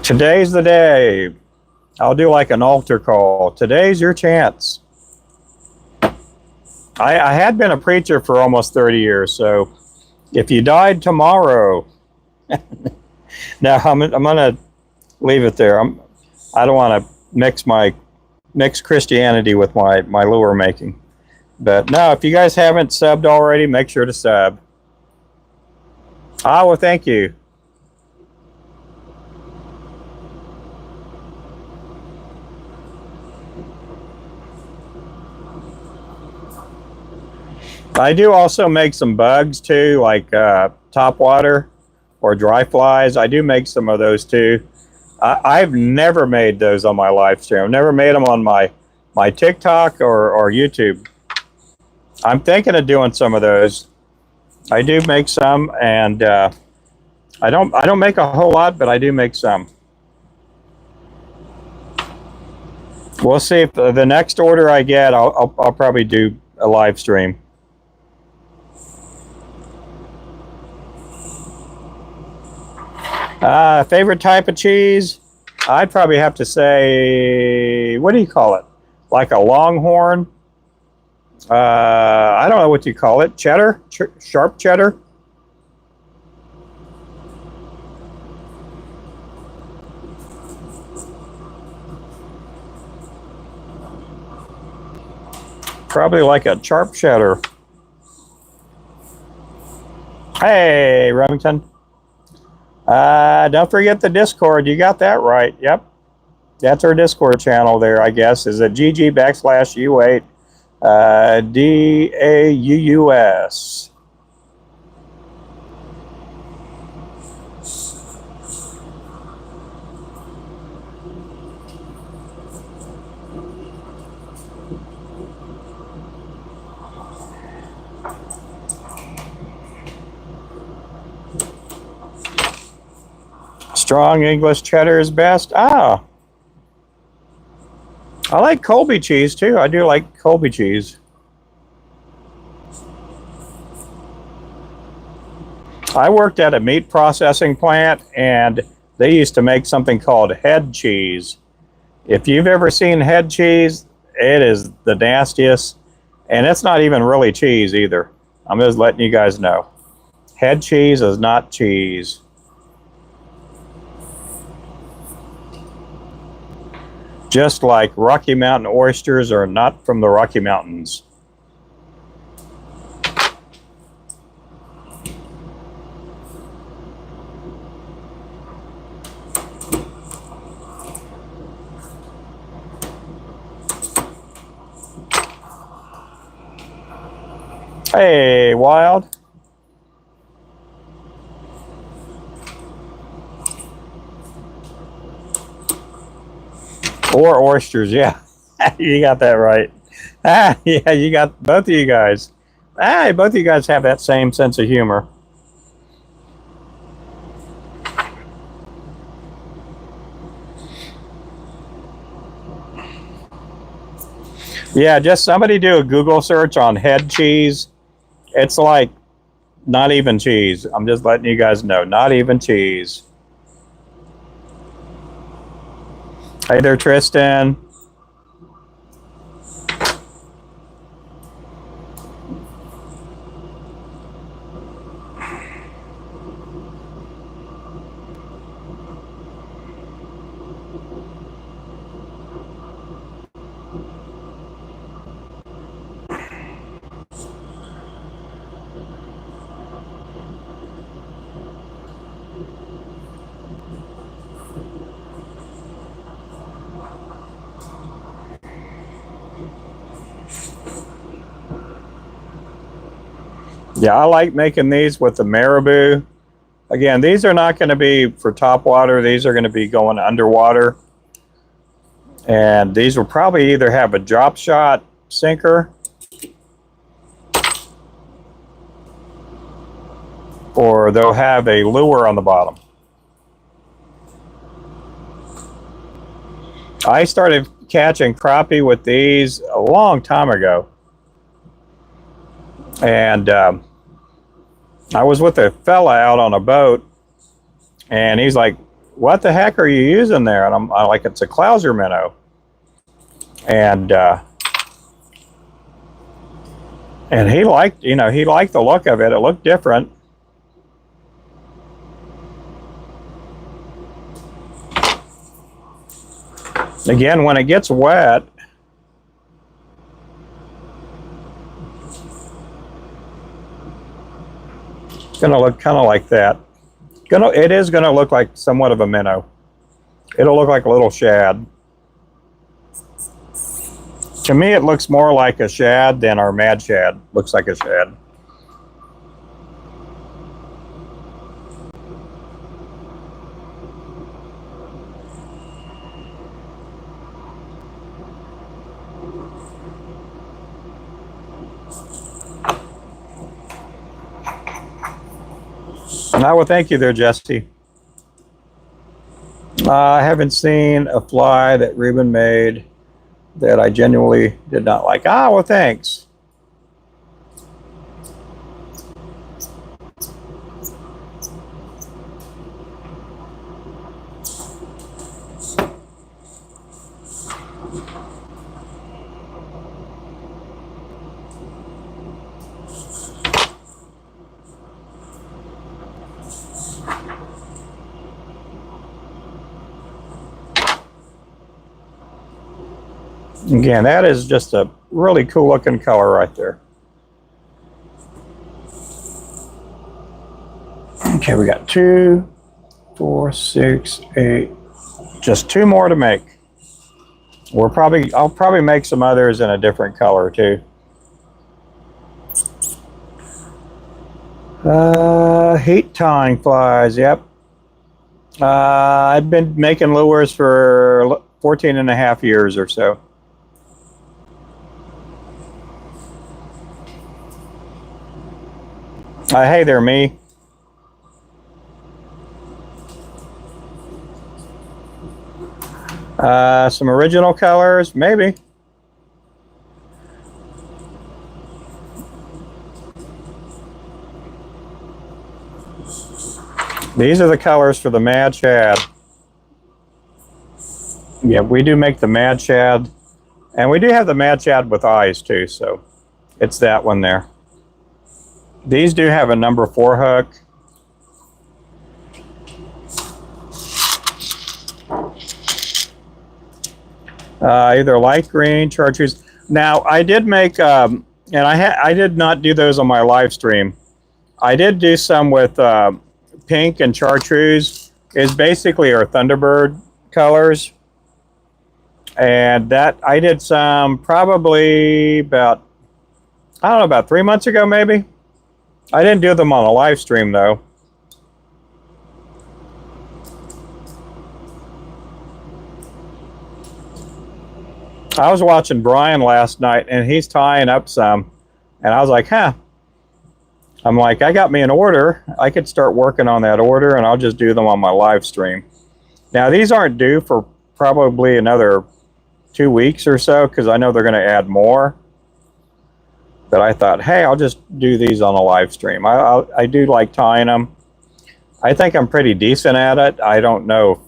Today's the day. I'll do like an altar call. Today's your chance. I had been a preacher for almost 30 years, so if you died tomorrow, now I'm gonna leave it there. I don't want to mix Christianity with my lure making. But no, if you guys haven't subbed already, make sure to sub. Well, thank you. I do also make some bugs too, like top water or dry flies. I do make some of those too. I've never made those on my live stream. I've never made them on my TikTok or YouTube. I'm thinking of doing some of those. I do make some, and I don't make a whole lot, but I do make some. We'll see if the next order I get, I'll probably do a live stream. Favorite type of cheese? I'd probably have to say, what do you call it? Like a Longhorn? I don't know what you call it. Cheddar? Sharp cheddar? Probably like a sharp cheddar. Hey, Remington. Don't forget the Discord. You got that right. Yep. That's our Discord channel there, I guess. Is it GG/U8 DAUUS. Strong English cheddar is best. I like Colby cheese too. I do like Colby cheese. I worked at a meat processing plant, and they used to make something called head cheese. If you've ever seen head cheese, it is the nastiest, and it's not even really cheese either. I'm just letting you guys know. Head cheese is not cheese. Just like Rocky Mountain oysters are not from the Rocky Mountains. Hey, Wild. Or oysters, yeah. You got that right. Yeah, you got both of you guys. Both of you guys have that same sense of humor. Yeah, just somebody do a Google search on head cheese. It's like not even cheese. I'm just letting you guys know, not even cheese. Hey there, Tristan. Yeah, I like making these with the marabou. Again, these are not going to be for top water. These are going to be going underwater. And these will probably either have a drop shot sinker or they'll have a lure on the bottom. I started catching crappie with these a long time ago. And I was with a fella out on a boat, and he's like, "What the heck are you using there?" And I'm like, "It's a Clouser minnow." And he liked, he liked the look of it. It looked different. Again, when it gets wet, it's going to look kind of like that. It is going to look like somewhat of a minnow. It'll look like a little shad. To me, it looks more like a shad than our mad shad looks like a shad. Well, thank you there, Jesse. I haven't seen a fly that Ruben made that I genuinely did not like. Well, thanks. Again, that is just a really cool looking color right there. Okay, we got 2, 4, 6, 8. Just 2 more to make. I'll probably make some others in a different color too. Heat tying flies, yep. I've been making lures for 14 and a half years or so. Hey there, me. Some original colors, maybe. These are the colors for the Mad Shad. Yeah, we do make the Mad Shad. And we do have the Mad Shad with eyes too, so it's that one there. These do have a number 4 hook. Either light green, chartreuse. Now I did make, and I did not do those on my live stream. I did do some with pink and chartreuse. Is basically our Thunderbird colors, and that I did some probably about, I don't know, about 3 months ago maybe. I didn't do them on a live stream though. I was watching Brian last night and he's tying up some, and I was like, huh. I'm like, I got me an order. I could start working on that order and I'll just do them on my live stream. Now these aren't due for probably another 2 weeks or so because I know they're going to add more. But I thought, hey, I'll just do these on a live stream. I do like tying them. I think I'm pretty decent at it. I don't know.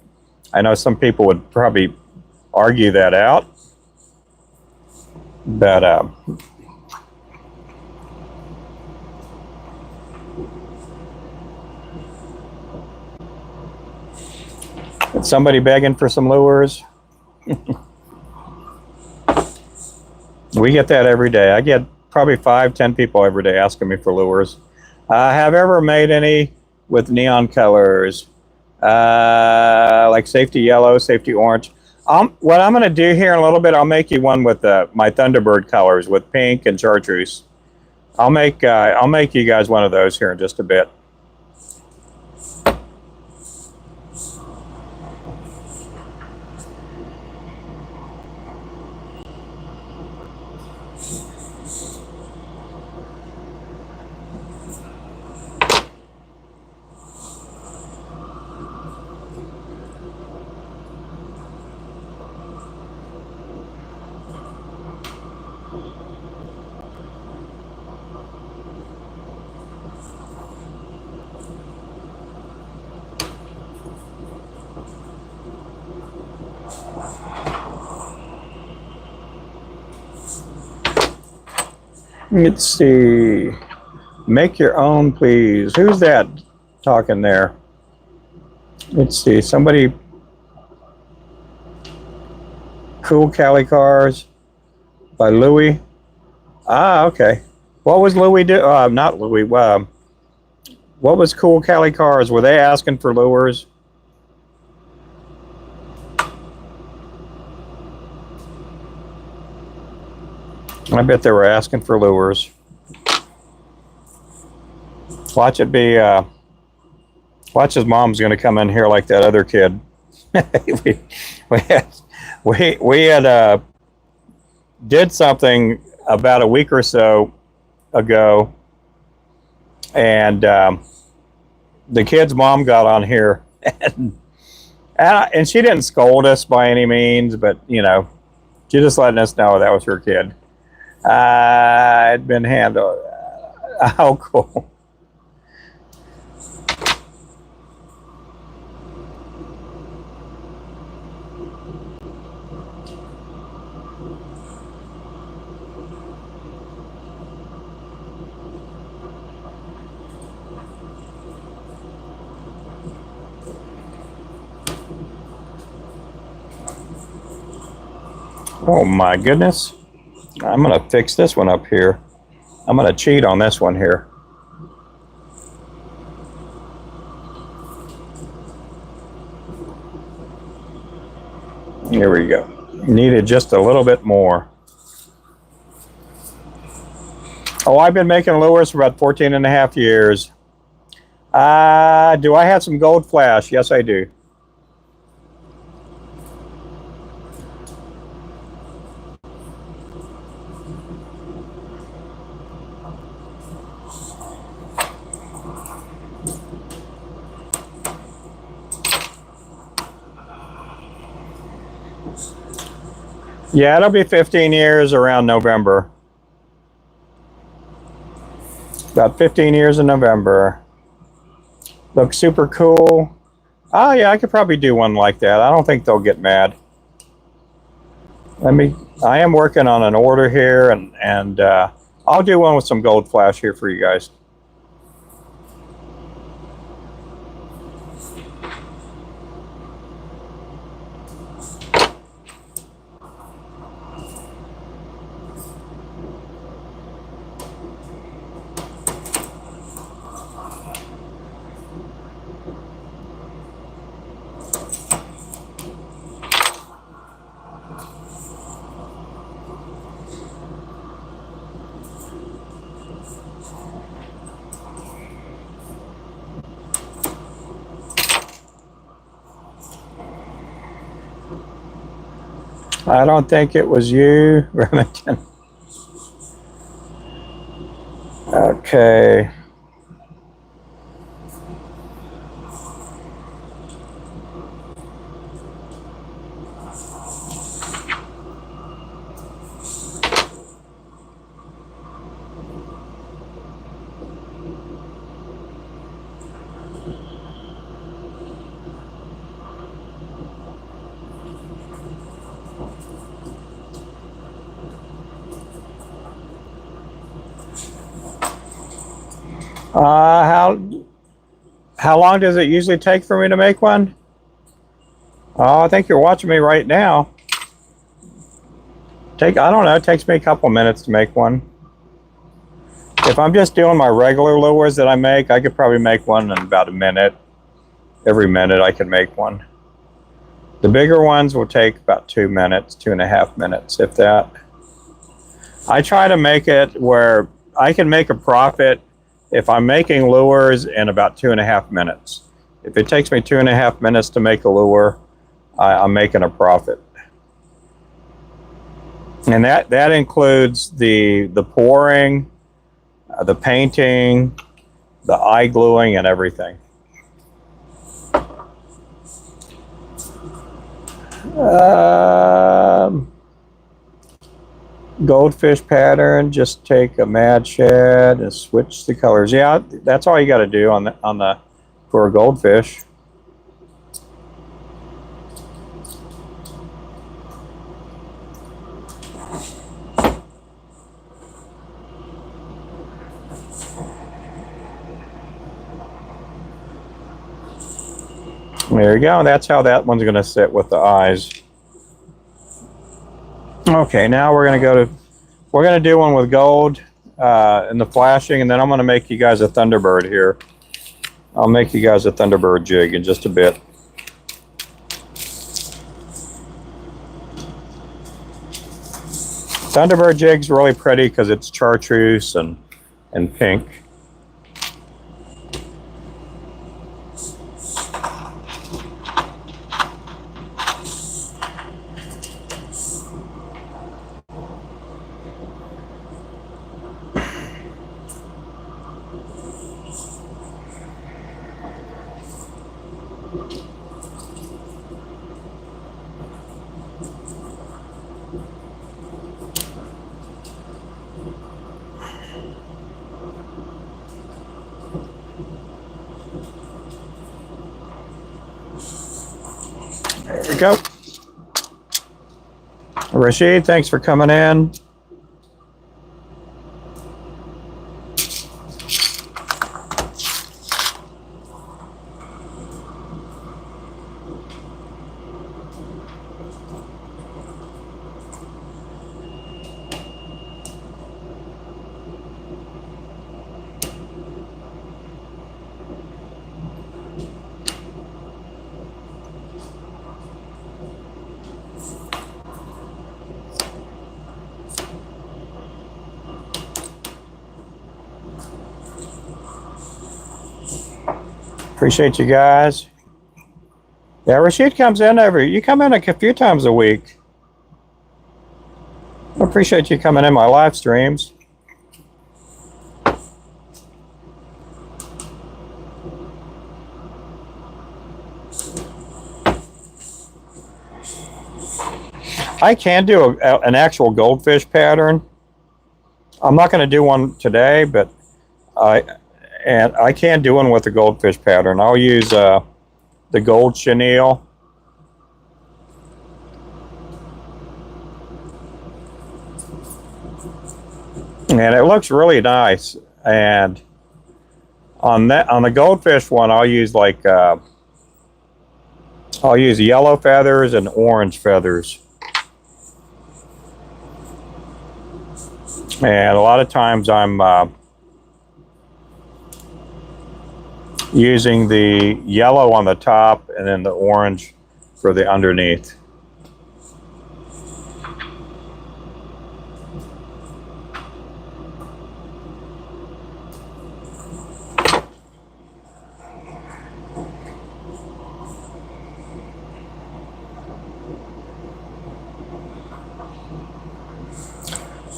I know some people would probably argue that out. But is somebody begging for some lures? We get that every day. I get probably 5-10 people every day asking me for lures. Have ever made any with neon colors, like safety yellow, safety orange? What I'm going to do here in a little bit, I'll make you one with my Thunderbird colors with pink and chartreuse. I'll make you guys one of those here in just a bit. Let's see. Make your own, please. Who's that talking there? Let's see. Somebody. Cool Cali Cars by Louie. Ah, okay. What was Louie do? Not Louie. What was Cool Cali Cars? Were they asking for lures? I bet they were asking for lures. Watch it be, watch his mom's going to come in here like that other kid. we had did something about a week or so ago, and the kid's mom got on here, and she didn't scold us by any means, but, you know, she just letting us know that was her kid. It'd been handled. Oh, cool. Oh my goodness. I'm going to fix this one up here. I'm going to cheat on this one here. Here we go. Needed just a little bit more. Oh, I've been making lures for about 14 and a half years. Do I have some gold flash? Yes, I do. Yeah, it'll be 15 years around November. About 15 years in November. Looks super cool. Oh yeah, I could probably do one like that. I don't think they'll get mad. I am working on an order here, and I'll do one with some gold flash here for you guys. I don't think it was you, Remington. Okay. How long does it usually take for me to make one? Oh, I think you're watching me right now. I don't know, it takes me a couple minutes to make one. If I'm just doing my regular lures that I make, I could probably make one in about a minute. Every minute I can make one. The bigger ones will take about 2 minutes, 2.5 minutes, if that. I try to make it where I can make a profit if I'm making lures in about 2.5 minutes. If it takes me 2.5 minutes to make a lure, I'm making a profit. And that includes the pouring, the painting, the eye gluing, and everything. Goldfish pattern, just take a Mad Shad and switch the colors. Yeah, that's all you got to do for a goldfish. There you go. That's how that one's going to sit with the eyes. Okay, now we're going to do one with gold and the flashing, and then I'm going to make you guys a Thunderbird here. I'll make you guys a Thunderbird jig in just a bit. Thunderbird jig's really pretty because it's chartreuse and pink. There we go. Rashid, thanks for coming in. Appreciate you guys. Yeah, Rashid comes in you come in a few times a week. I appreciate you coming in my live streams. I can do an actual goldfish pattern. I'm not going to do one today, but I can do one with the goldfish pattern. I'll use the gold chenille. And it looks really nice. And on the goldfish one, I'll use yellow feathers and orange feathers. And a lot of times I'm using the yellow on the top and then the orange for the underneath.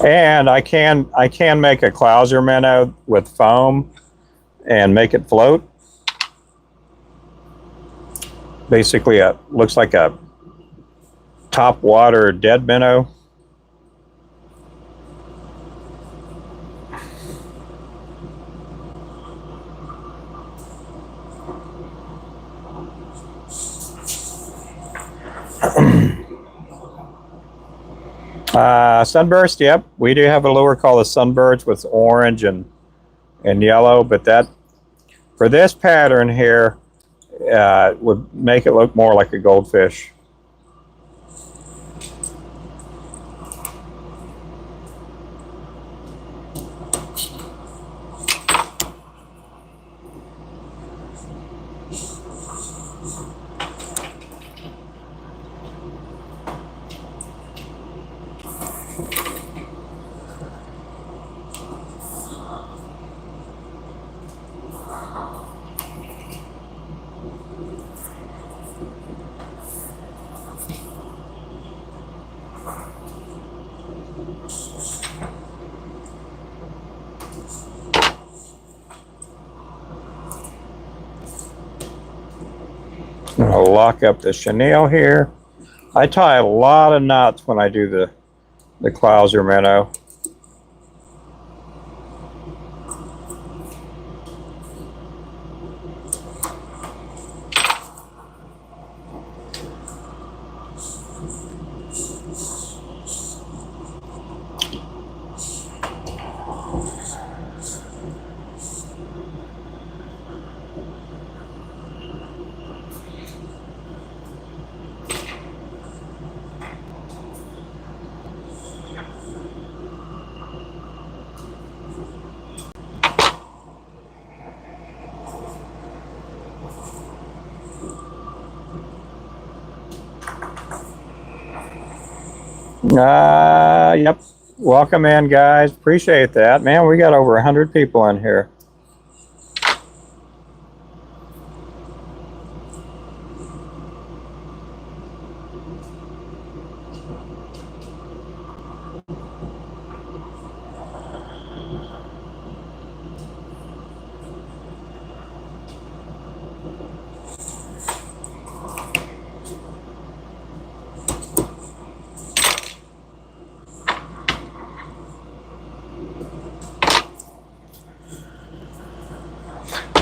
And I can make a Clouser Minnow with foam and make it float. Basically, it looks like a top water dead minnow. Sunburst, yep. We do have a lure called the Sunburst with orange and yellow, but that, for this pattern here, would make it look more like a goldfish. I'll lock up the chenille here. I tie a lot of knots when I do the Clouser Minnow. Yep. Welcome in, guys. Appreciate that. Man, we got over 100 people in here.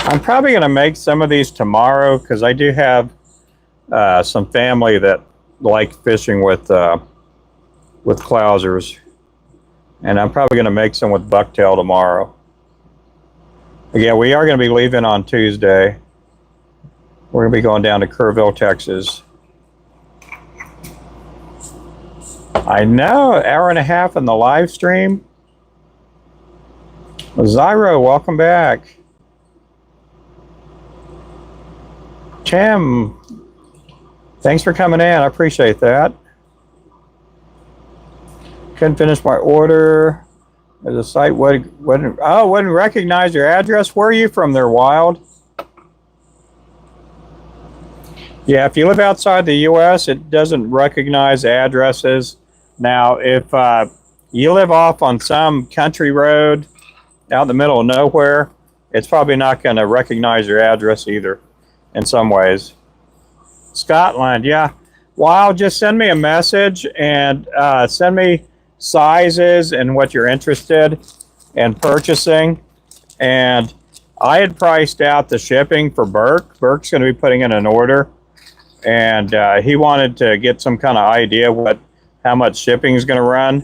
I'm probably going to make some of these tomorrow because I do have some family that like fishing with Clousers, and I'm probably going to make some with bucktail tomorrow. Again, we are going to be leaving on Tuesday. We're going to be going down to Kerrville, Texas. I know, an hour and a half in the live stream. Zyro, welcome back. Tim, thanks for coming in. I appreciate that. Couldn't finish my order. The site wouldn't recognize your address. Where are you from there, Wild? Yeah, if you live outside the U.S., it doesn't recognize addresses. Now, if you live off on some country road out in the middle of nowhere, it's probably not going to recognize your address either. In some ways. Scotland, yeah. Wild, just send me a message and send me sizes and what you're interested in purchasing. And I had priced out the shipping for Burke. Burke's going to be putting in an order, and he wanted to get some kind of idea how much shipping is going to run.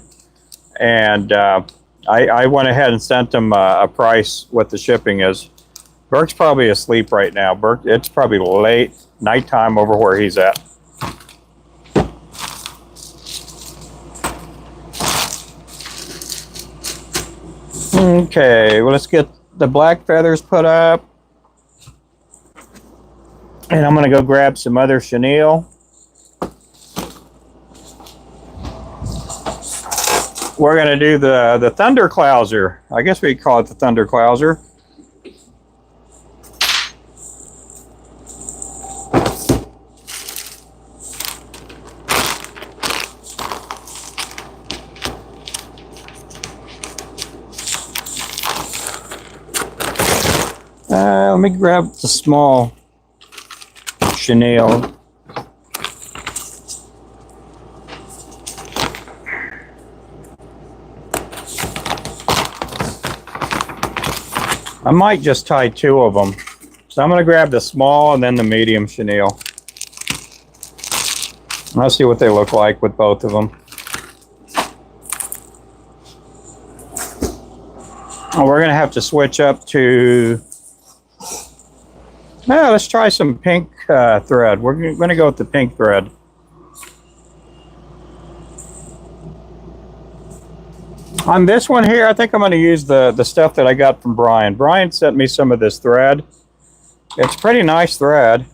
And I went ahead and sent him a price what the shipping is. Burke's probably asleep right now. Burke, it's probably late nighttime over where he's at. Okay, well, let's get the black feathers put up. And I'm going to go grab some other chenille. We're going to do the Thunder Clouser. I guess we call it the Thunder Clouser. Let me grab the small chenille. I might just tie 2 of them. So I'm going to grab the small and then the medium chenille. I'll see what they look like with both of them. Oh, we're going to have to switch up to... let's try some pink thread. We're going to go with the pink thread. On this one here, I think I'm going to use the stuff that I got from Brian. Brian sent me some of this thread. It's pretty nice thread.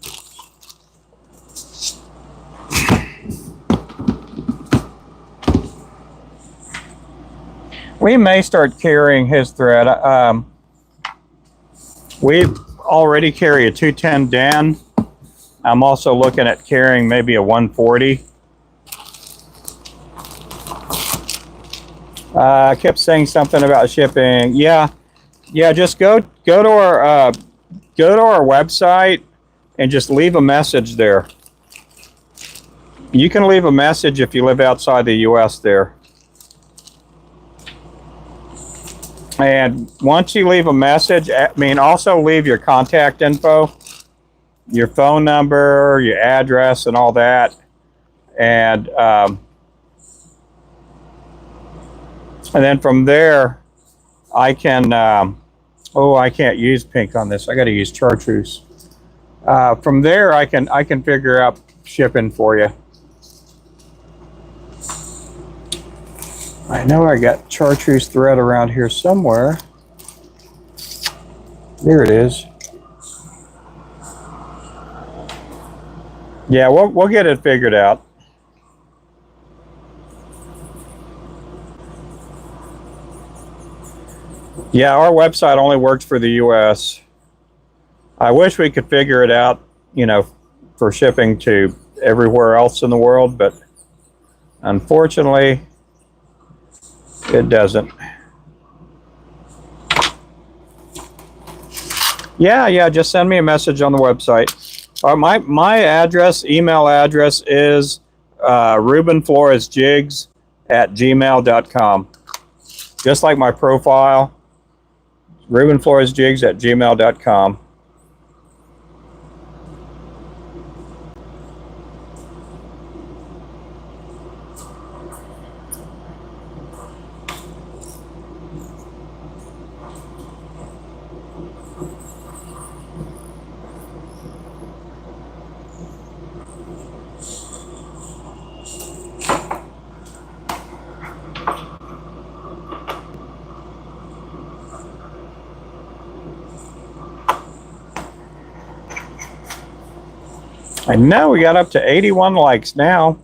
We may start carrying his thread. We already carry a 210 Dan. I'm also looking at carrying maybe a 140. I kept saying something about shipping. Yeah, just go to our website and just leave a message there. You can leave a message if you live outside the U.S. there. And once you leave a message, also leave your contact info, your phone number, your address, and all that. And then from there, I can, I can't use pink on this. I got to use chartreuse. From there, I can figure out shipping for you. I know I got chartreuse thread around here somewhere. There it is. Yeah, we'll get it figured out. Yeah, our website only works for the US. I wish we could figure it out, for shipping to everywhere else in the world, but unfortunately, it doesn't. Yeah, just send me a message on the website. My email address is rubenfloresjigs@gmail.com. Just like my profile, rubenfloresjigs@gmail.com. I know we got up to 81 likes now.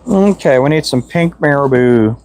Okay, we need some pink marabou.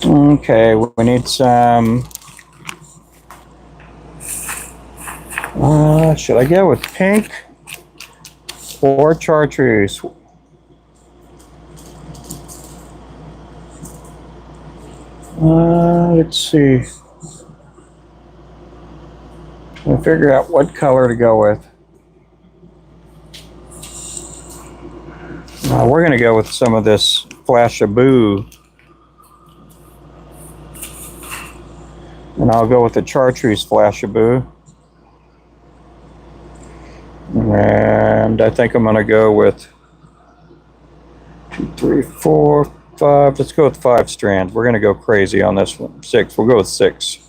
Okay, we need some... should I go with pink or chartreuse? Let's see. We'll figure out what color to go with. We're going to go with some of this flashaboo. And I'll go with the chartreuse flashaboo. And I think I'm going to go with 2, 3, 4, 5. Let's go with 5 strands. We're going to go crazy on this one. 6. We'll go with 6.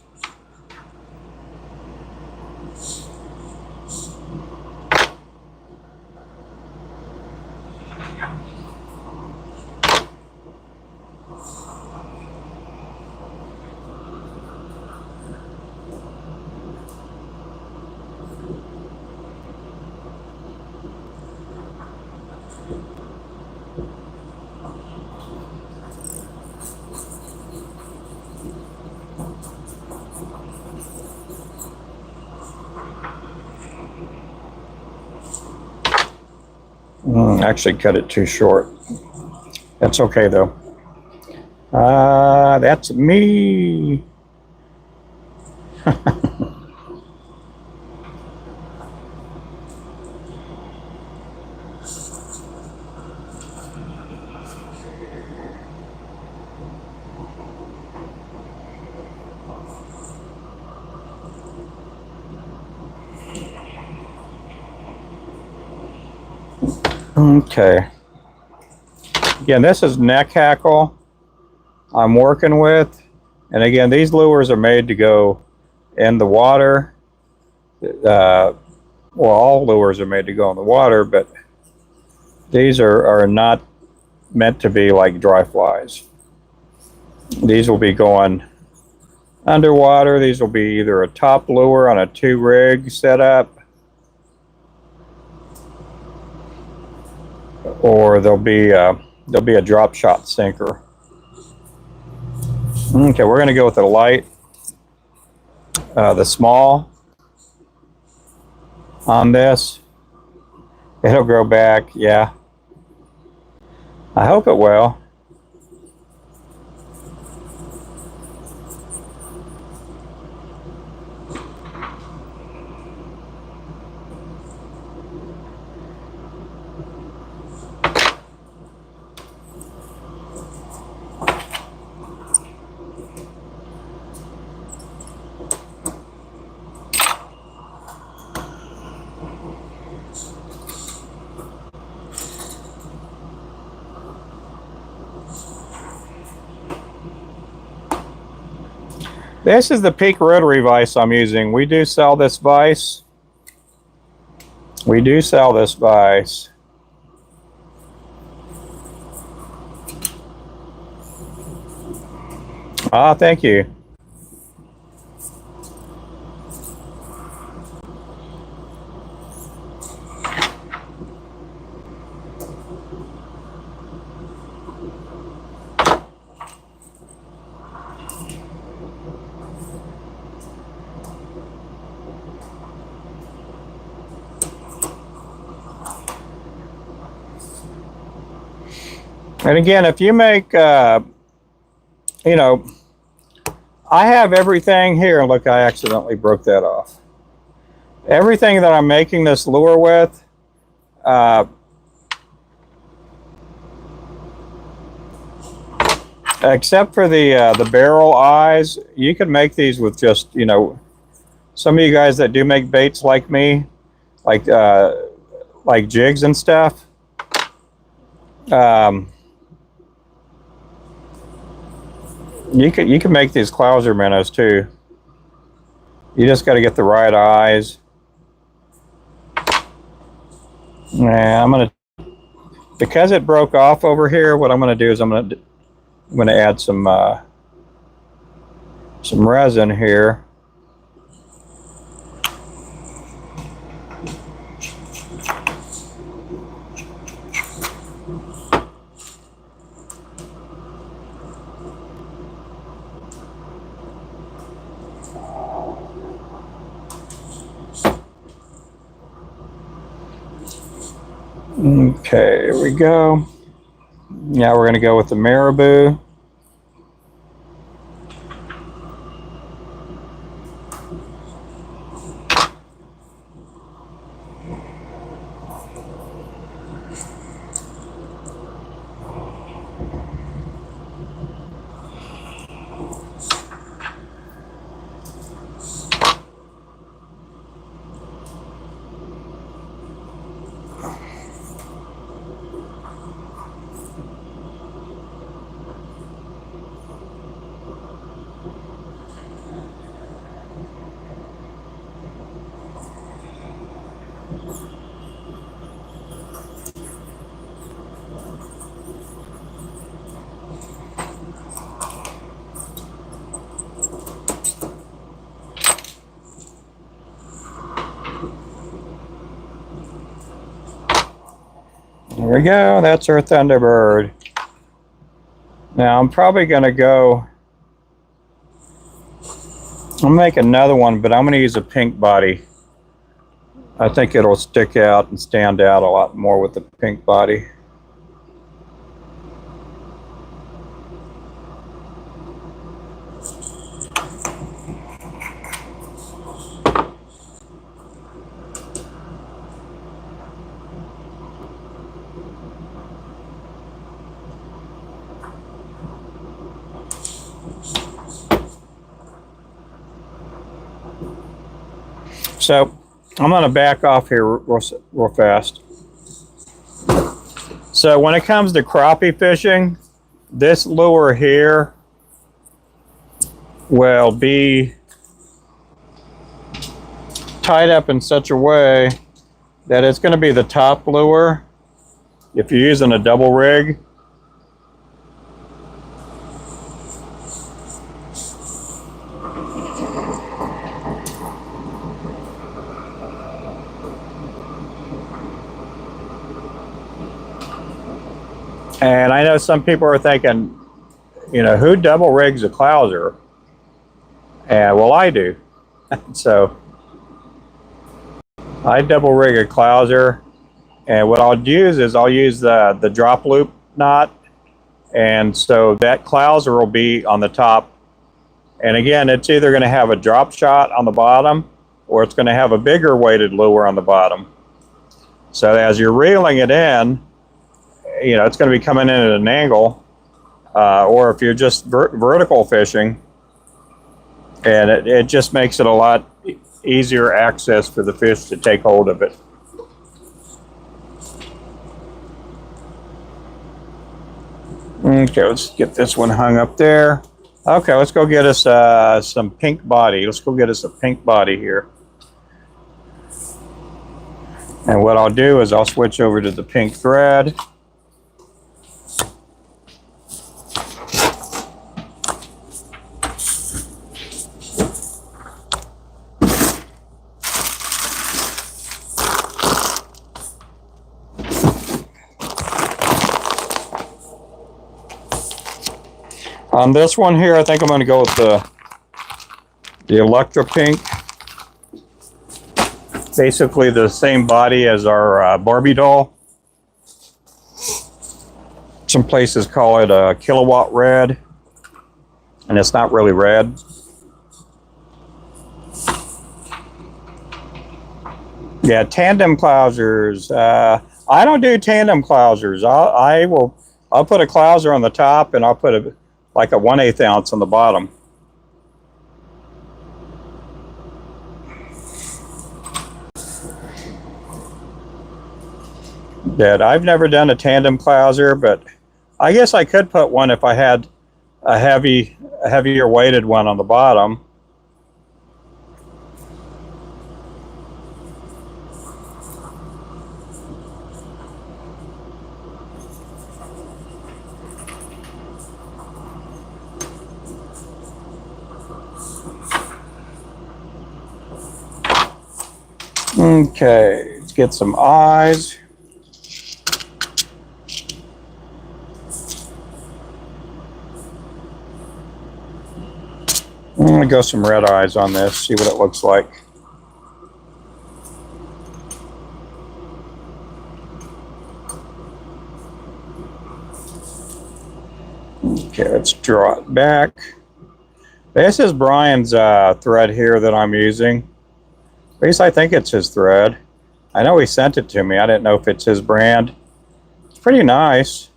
Actually cut it too short. That's okay though. That's me. Okay. Again, this is neck hackle I'm working with. And again, these lures are made to go in the water. Well, all lures are made to go in the water, but these are not meant to be like dry flies. These will be going underwater. These will be either a top lure on a 2-rig setup, or there'll be a drop shot sinker. Okay, we're going to go with the light, the small on this. It'll grow back, yeah. I hope it will. This is the Peak rotary vise I'm using. We do sell this vise. We do sell this vise. Ah, thank you. And again, if you make, you know, I have everything here. Look, I accidentally broke that off. Everything that I'm making this lure with, except for the barrel eyes, you can make these with just, you know, some of you guys that do make baits like me, like jigs and stuff. You can make these Clouser minnows too. You just got to get the right eyes. Yeah, because it broke off over here. What I'm gonna do is I'm gonna add some resin here. Okay, here we go. Now we're going to go with the marabou. There we go, that's our Thunderbird. Now I'm probably going to go, I'm going to make another one, but I'm going to use a pink body. I think it'll stick out and stand out a lot more with the pink body. So I'm going to back off here real fast. So when it comes to crappie fishing, this lure here will be tied up in such a way that it's going to be the top lure if you're using a double rig. And I know some people are thinking, you know, who double rigs a Clouser? And well, I do. So I double rig a Clouser, and what I'll use is I'll use the drop loop knot, and so that Clouser will be on the top. And again, it's either going to have a drop shot on the bottom, or it's going to have a bigger weighted lure on the bottom. So as you're reeling it in, you know, it's going to be coming in at an angle, or if you're just vertical fishing, and it just makes it a lot easier access for the fish to take hold of it. Okay, let's get this one hung up there. Okay, let's go get us some pink body. Let's go get us a pink body here. And what I'll do is I'll switch over to the pink thread. On this one here, I think I'm going to go with the Electra Pink. Basically the same body as our Barbie doll. Some places call it a kilowatt red, and it's not really red. Yeah, tandem Clousers. I don't do tandem Clousers. I'll put a Clouser on the top, and I'll put like a 1/8 ounce on the bottom. That I've never done a tandem Clouser, but I guess I could put one if I had a heavier weighted one on the bottom. Okay, let's get some eyes. I'm going to go some red eyes on this, see what it looks like. Okay, let's draw it back. This is Brian's thread here that I'm using. At least I think it's his thread. I know he sent it to me. I didn't know if it's his brand. It's pretty nice.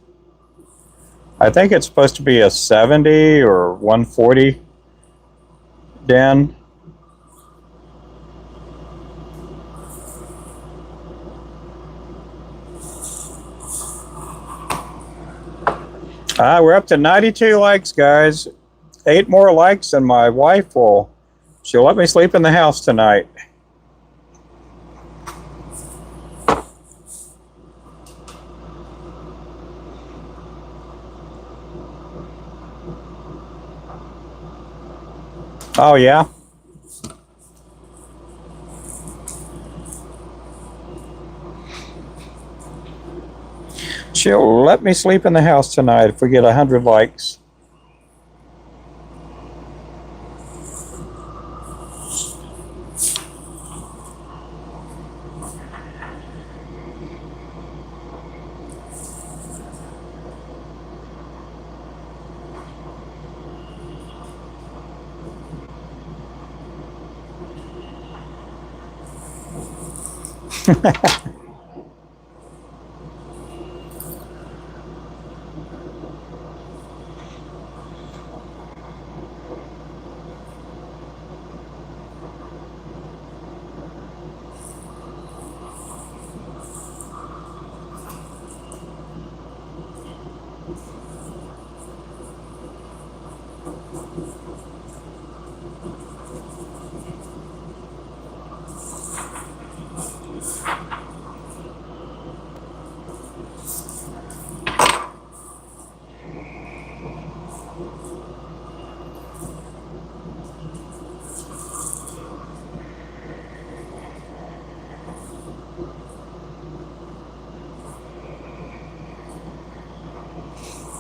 I think it's supposed to be a 70 or 140 den. We're up to 92 likes, guys. 8 more likes and my wife she'll let me sleep in the house tonight. Oh, yeah? She'll let me sleep in the house tonight if we get 100 likes.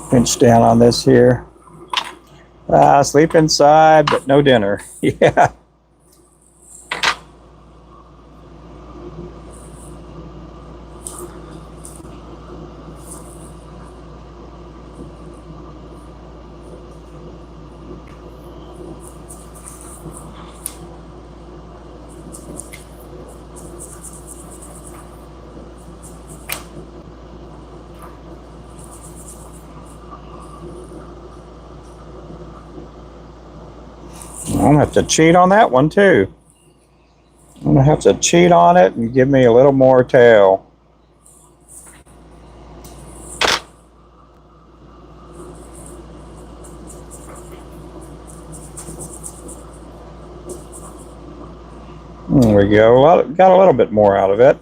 Pinch down on this here. Sleep inside, but no dinner. Yeah. I'm gonna have to cheat on that one too. I'm gonna have to cheat on it and give me a little more tail. There we go. Got a little bit more out of it.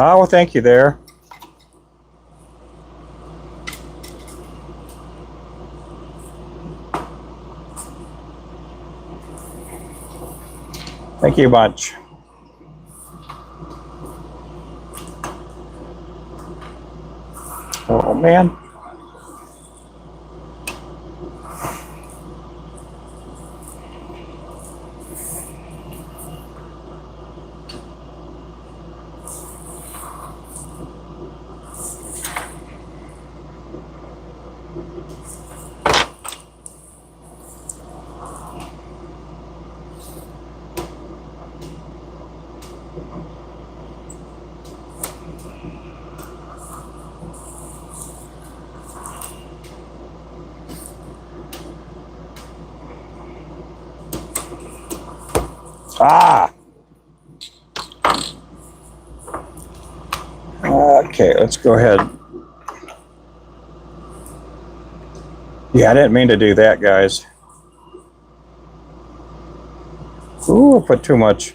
Oh, well, thank you there. Thank you a bunch. Oh, man. Ah! Okay, let's go ahead. Yeah, I didn't mean to do that, guys. Ooh, I put too much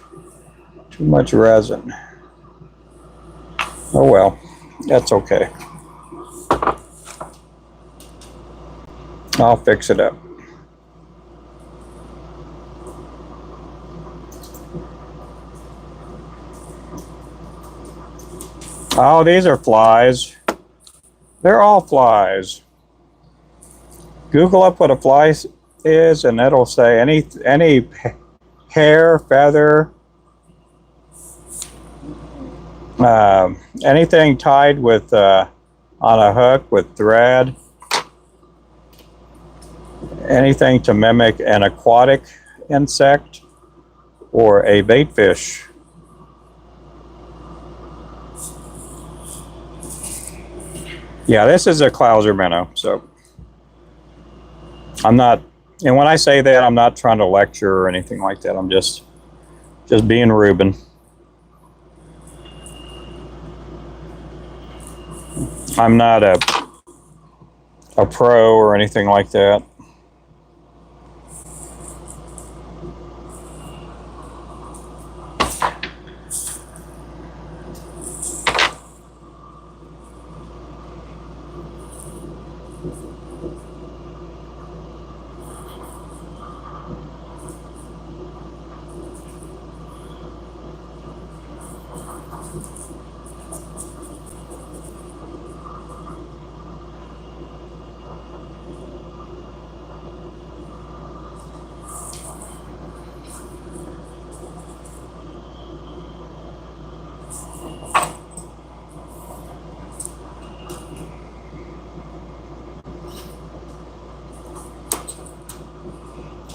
resin. Oh well, that's okay. I'll fix it up. Oh, these are flies. They're all flies. Google up what a fly is, and it'll say any hair, feather, anything tied with on a hook with thread, anything to mimic an aquatic insect or a bait fish. Yeah, this is a Clouser minnow, so I'm not, and when I say that, I'm not trying to lecture or anything like that. I'm just being Ruben. I'm not a pro or anything like that.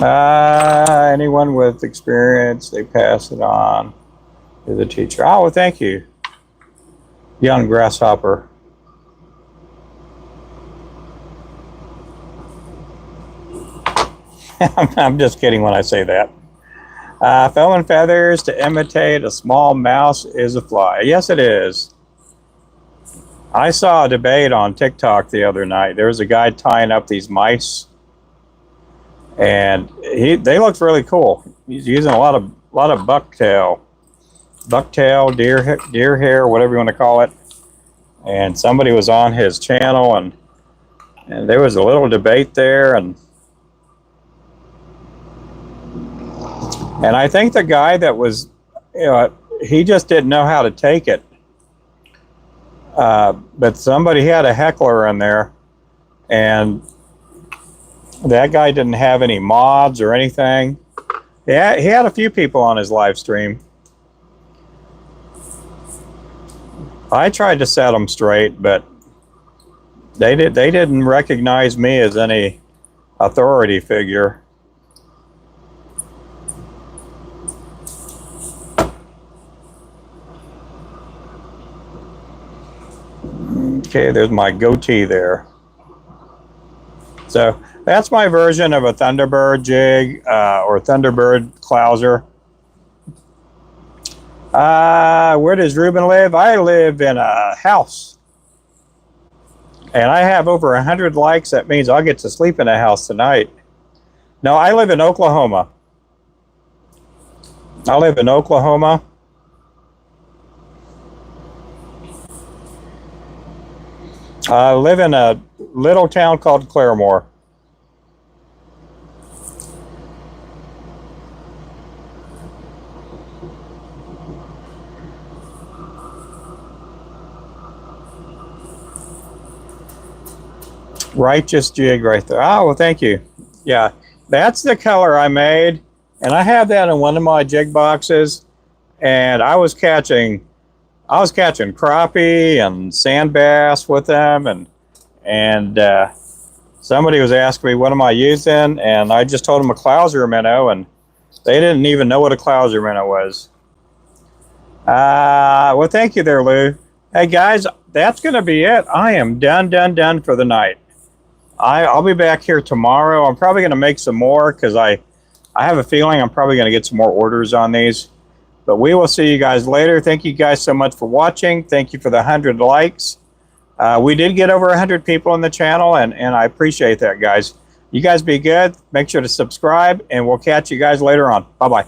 Anyone with experience, they pass it on to the teacher. Oh, well, thank you, young grasshopper. I'm just kidding when I say that. Foam and feathers to imitate a small mouse is a fly. Yes, it is. I saw a debate on TikTok the other night. There was a guy tying up these mice, and they looked really cool. He's using a lot of bucktail, deer hair, whatever you want to call it. And somebody was on his channel, and there was a little debate there, and I think the guy that was, he just didn't know how to take it. But somebody had a heckler in there, and that guy didn't have any mods or anything. Yeah, he had a few people on his live stream. I tried to set them straight, but they didn't recognize me as any authority figure. Okay, there's my goatee there. So that's my version of a Thunderbird jig or Thunderbird Clouser. Where does Ruben live? I live in a house. And I have over 100 likes. That means I'll get to sleep in a house tonight. No, I live in Oklahoma. I live in Oklahoma. I live in a little town called Claremore. Righteous jig right there. Oh, well, thank you. Yeah, that's the color I made, and I have that in one of my jig boxes. And I was catching crappie and sand bass with them, and somebody was asking me what am I using, and I just told them a Clouser Minnow, and they didn't even know what a Clouser Minnow was. Well, thank you there, Lou. Hey guys, that's gonna be it. I am done for the night. I'll be back here tomorrow. I'm probably gonna make some more because I have a feeling I'm probably gonna get some more orders on these. But we will see you guys later. Thank you guys so much for watching. Thank you for the 100 likes. We did get over 100 people on the channel, and I appreciate that, guys. You guys be good. Make sure to subscribe, and we'll catch you guys later on. Bye-bye.